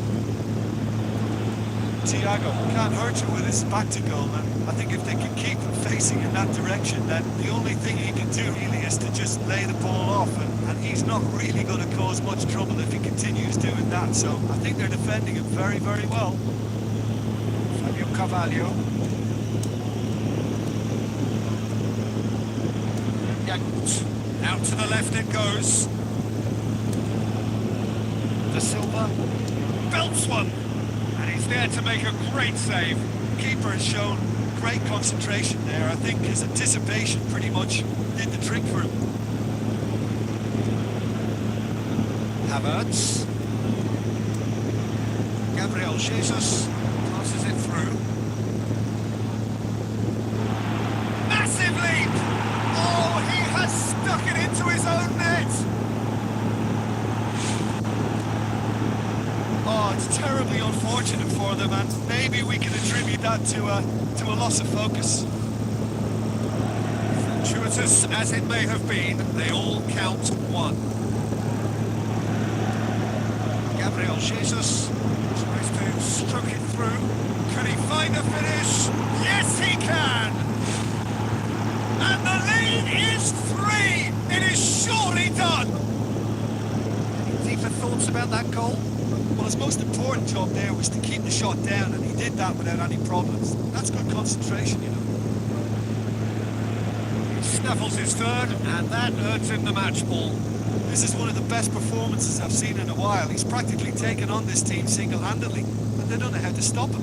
Thiago can't hurt you with his back to goal, and I think if they can keep him facing in that direction, then the only thing he can do really is to just lay the ball off, and he's not really going to cause much trouble if he continues doing that, so I think they're defending him very, very well. Fabio Carvalho. Out to the left it goes. De Silva belts one, and he's there to make a great save. Keeper has shown great concentration there. I think his anticipation pretty much did the trick for him. Havertz. Gabriel Jesus passes it through. Massive leap! Oh, he has stuck it into his own net! Oh, it's terribly unfortunate for them, and maybe we can attribute that to a loss of focus. Fortuitous as it may have been, they all count one. Gabriel Jesus tries to stroke it through. Can he find a finish? Yes, he can! And the lead is 3! It is surely done! Any deeper thoughts about that goal? Well, his most important job there was to keep the shot down, and he did that without any problems. That's good concentration, you know. He snaffles his third, and that earns him the match ball. This is one of the best performances I've seen in a while. He's practically taken on this team single-handedly, and they don't know how to stop him.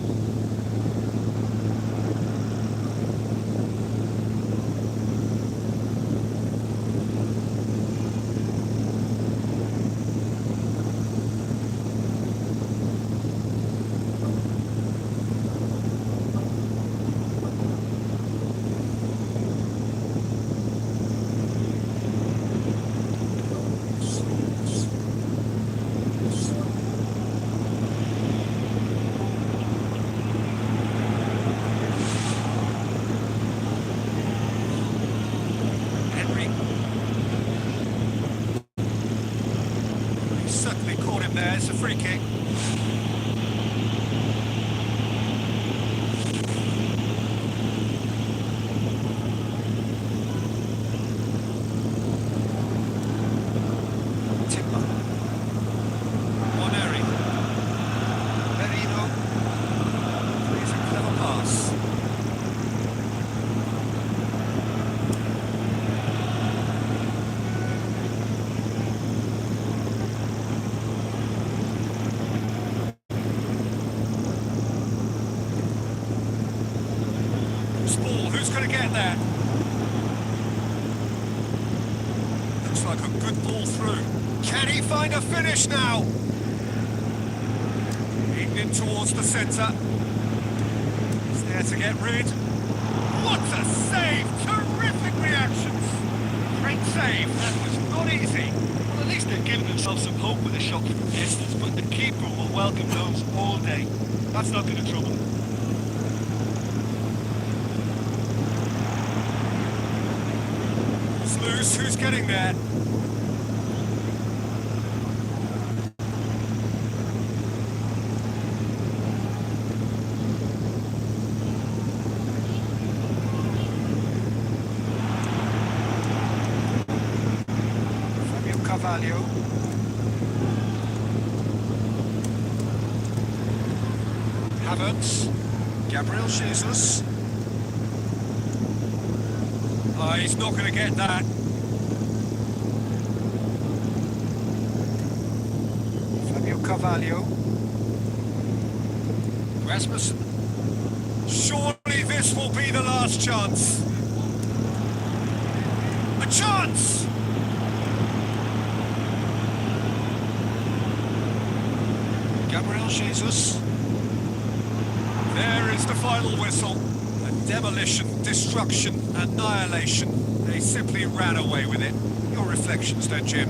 Certainly caught him there. It's a free kick. Timber. Moneri. Merino. Plays a clever pass. Ball, who's going to get that? Looks like a good ball through. Can he find a finish now? Eaten in towards the centre. He's there to get rid. What a save! Terrific reactions! Great save, that was not easy. Well, at least they've given themselves some hope with a shot from distance, but the keeper will welcome those all day. That's not going to trouble him. It's loose, who's getting there? Carvalho. Havertz. Gabriel Jesus. Oh, he's not going to get that. Fabio Carvalho. Rasmussen. Surely this will be the last chance. A chance! Gabriel Jesus. There is the final whistle. A demolition, destruction, annihilation. They simply ran away with it. Your reflections then, Jim?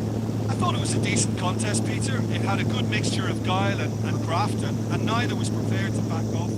I thought it was a decent contest, Peter. It had a good mixture of guile and craft, and neither was prepared to back off.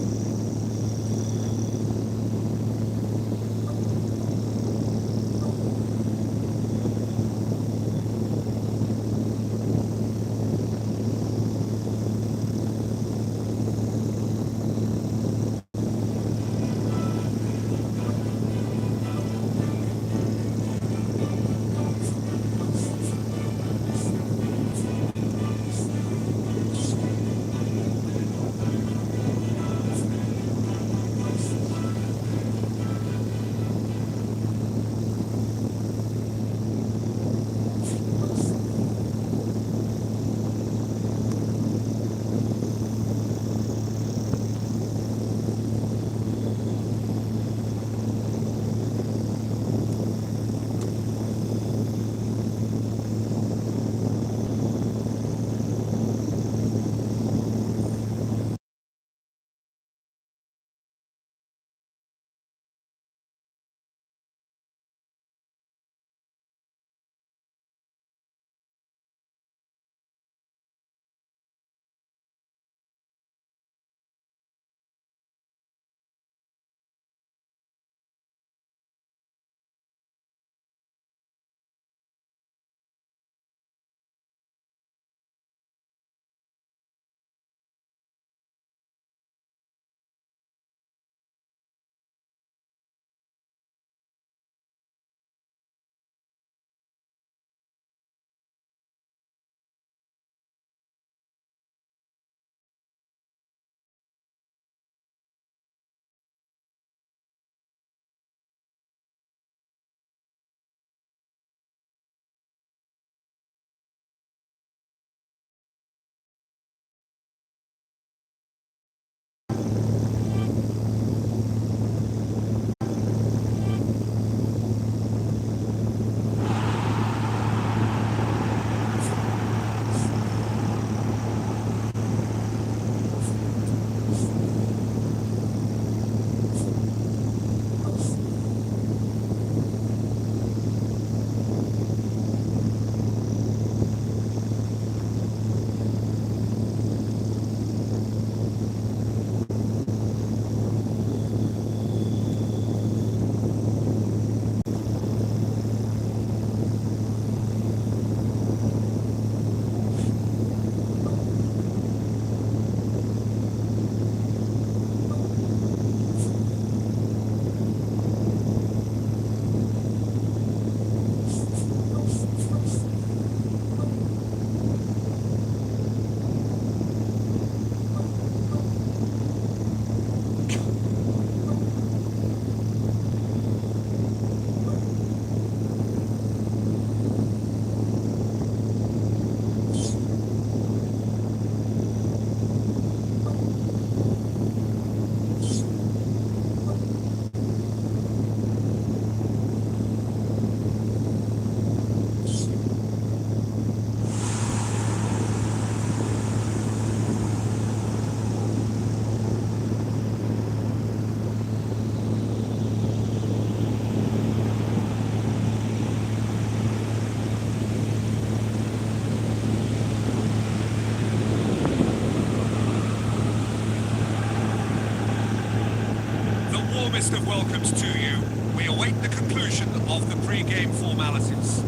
Warmest of welcomes to you. We await the conclusion of the pre-game formalities.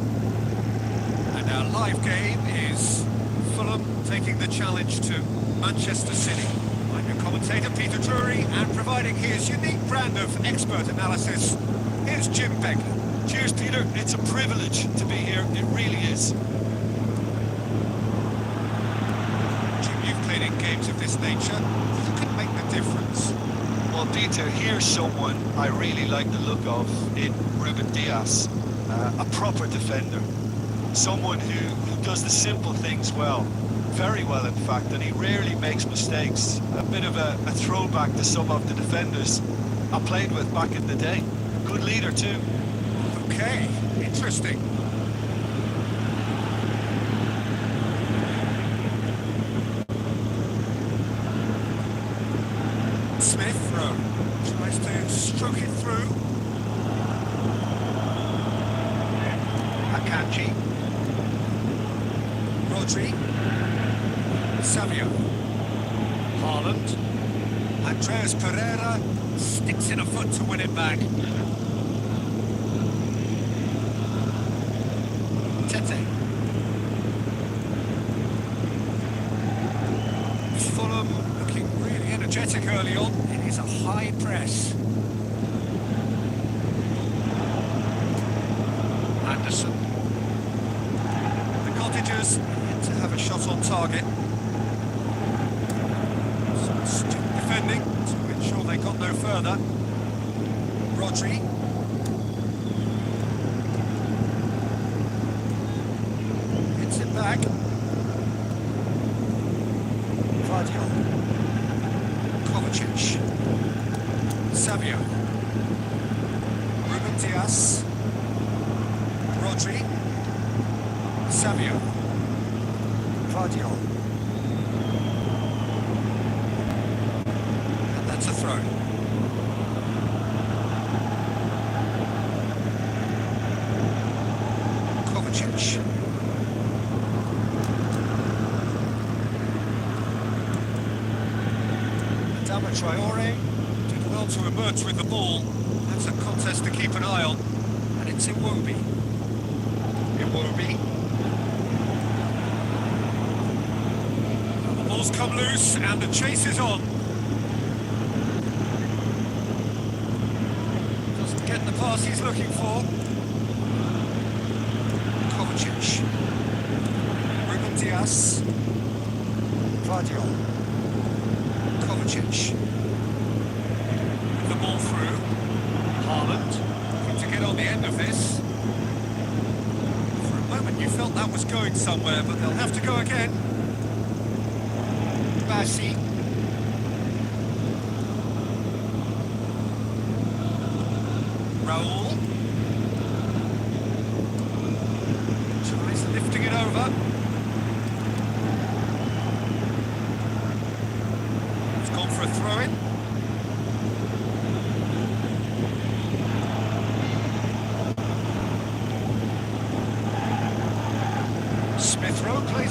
And our live game is Fulham taking the challenge to Manchester City. I'm your commentator, Peter Drury, and providing his unique brand of expert analysis, here's Jim Begley. Cheers, Peter. It's a privilege to be here. It really is. Jim, you've played in games of this nature. Who can make the difference? Well, Peter, here's someone I really like the look of in Ruben Dias. A proper defender. Someone who does the simple things well. Very well, in fact, and he rarely makes mistakes. A bit of a throwback to some of the defenders I played with back in the day. Good leader, too. Okay, interesting. Smith tries to stroke it through. Akanji. Rodri. Savio. Haaland. Andreas Pereira sticks in a foot to win it back. Tete. Fulham looking really energetic early on. It is a high press. Anderson. The Cottagers yet to have a shot on target. Some astute defending to ensure they got no further. Rodri. Hits it back. Vardiol. Kovacic. Savio. Ruben Dias. Rodri. Savio. Vardiol. And that's a throw. Kovacic. Adama Traore did well to emerge with the ball. That's a contest to keep an eye on. And it's Iwobi. Iwobi. The ball's come loose and the chase is on. Doesn't get the pass he's looking for. Kovacic. Ruben Dias. Vardiol. Kovacic. The ball through. Haaland looking to get on the end of this. For a moment you felt that was going somewhere, but they'll have to go again. Bassi.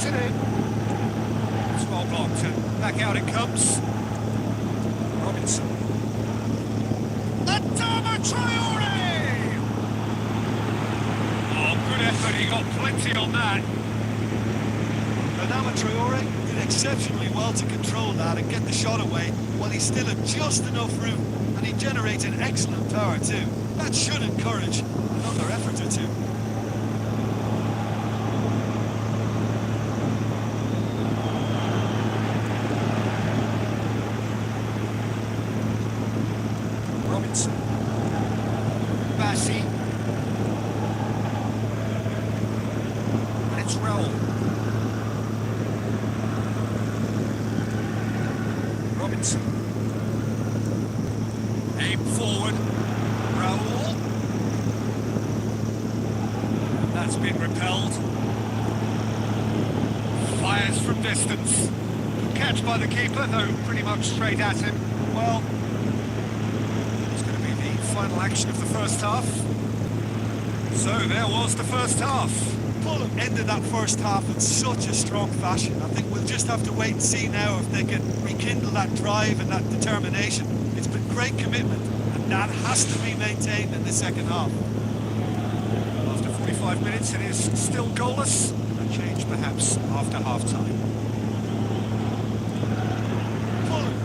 it in. It's well blocked and back out it comes. Robinson. Adama Traore! Oh, good effort, he got plenty on that. Adama Traore did exceptionally well to control that and get the shot away while he still had just enough room, and he generated excellent power too. That should encourage another effort or two. Robinson. Bassi. And it's Raul. Robinson. Aim forward. Raul. And that's been repelled. Fires from distance. Good catch by the keeper, though pretty much straight at him. Well, final action of the first half. So there was the first half. Fulham ended that first half in such a strong fashion. I think we'll just have to wait and see now if they can rekindle that drive and that determination. It's been great commitment, and that has to be maintained in the second half. After 45 minutes, it is still goalless. A change perhaps after half-time.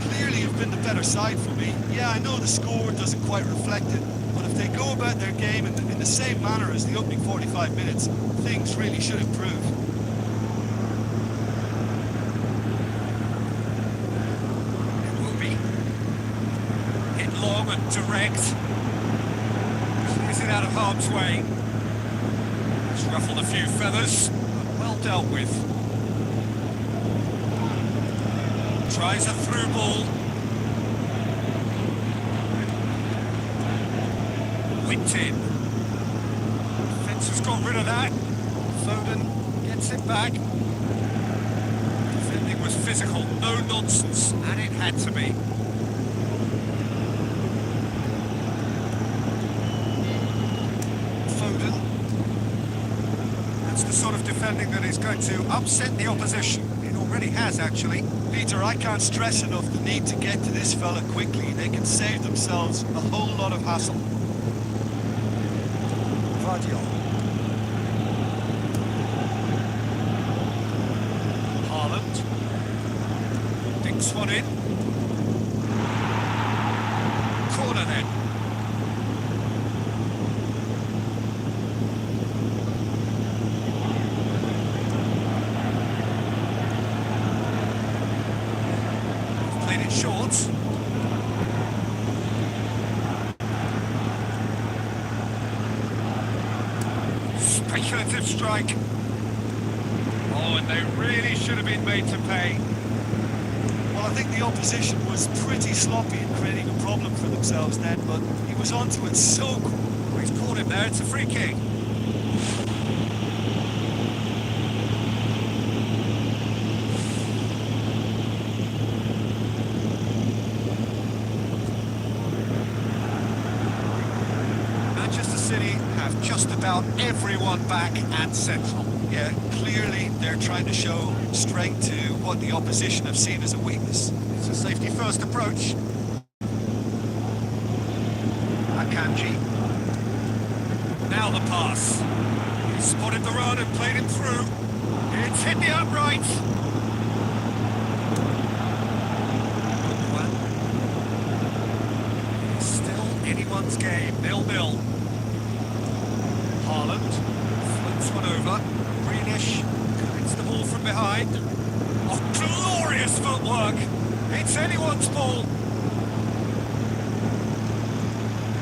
Clearly have been the better side for me. Yeah, I know the score doesn't quite reflect it, but if they go about their game in the same manner as the opening 45 minutes, things really should improve. It will be hit long and direct. Clears it out of harm's way. It's ruffled a few feathers, but well dealt with. Tries a through ball. Whipped in. Defence has got rid of that. Foden gets it back. Defending was physical, no nonsense, and it had to be. Foden. That's the sort of defending that is going to upset the opposition. Already has, actually. Peter, I can't stress enough the need to get to this fella quickly. They can save themselves a whole lot of hassle. Vardiol. Haaland. Dinks one in. Corner then. It short. Speculative strike. Oh, and they really should have been made to pay. Well, I think the opposition was pretty sloppy in creating a problem for themselves then, but he was onto it so quick. Oh, he's caught him there. It's a free kick. City have just about everyone back and central. Yeah, clearly they're trying to show strength to what the opposition have seen as a weakness. It's a safety-first approach. Akanji. Now the pass. He spotted the run and played it through. It's hit the upright. It's still anyone's game, 0-0. Haaland flips one over. Greenish gets the ball from behind. Oh, glorious footwork! It's anyone's ball.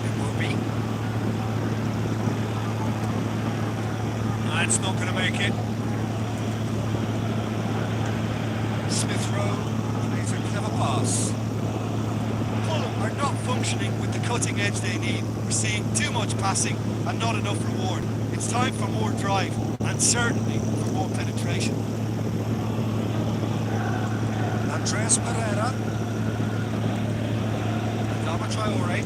It will be. That's not going to make it. Smith Rowe plays a clever pass. Fulham are not functioning with the cutting edge they need. We're seeing too much passing and not enough reward. It's time for more drive and certainly for more penetration. Andreas Pereira. Adama Traore.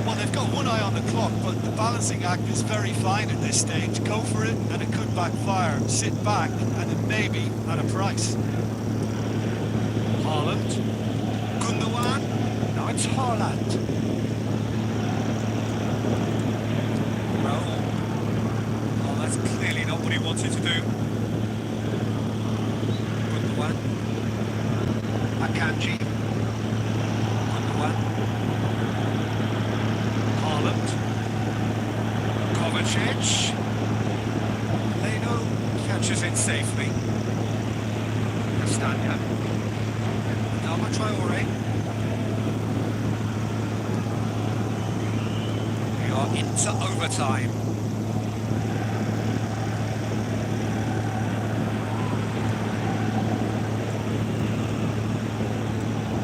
Well, they've got one eye on the clock, but the balancing act is very fine at this stage. Go for it, and it could backfire. Sit back, and it may be at a price. Haaland. Gundogan. Now it's Haaland. Raul. Oh, that's clearly not what he wanted to do. Gundogan. Akanji. Gundogan. Haaland. Kovacic. Leno catches it safely. Castagna. Adama Traore. We are into overtime.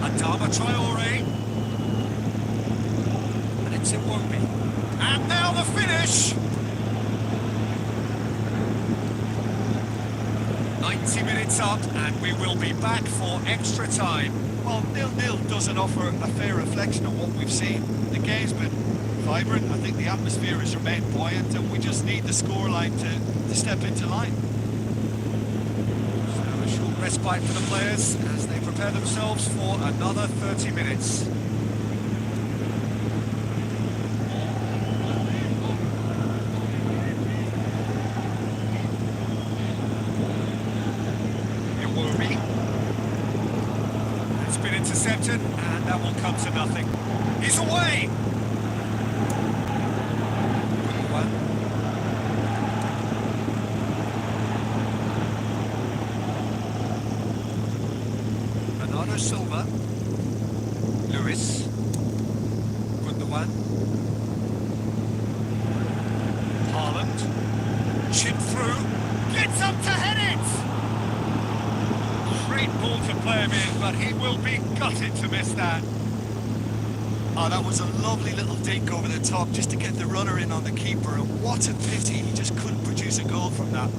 Adama Traore. And it's Iwobi. And now the finish! 90 minutes up, and we will be back for extra time. Well, 0-0 doesn't offer a fair reflection of what we've seen. The game's been vibrant. I think the atmosphere has remained buoyant, and we just need the scoreline to step into line. So a short respite for the players as they prepare themselves for another 30 minutes. Iwobi. It's been intercepted, and that will come to nothing. He's away! Gundogan. Bernardo Silva. Lewis. Gundogan. Haaland. Chip through. Gets up to head it! Great ball to play him in, but he will be gutted to miss that. Oh, that was a lovely little dink over the top just to get the runner in on the keeper, and what a pity he just couldn't produce a goal from that.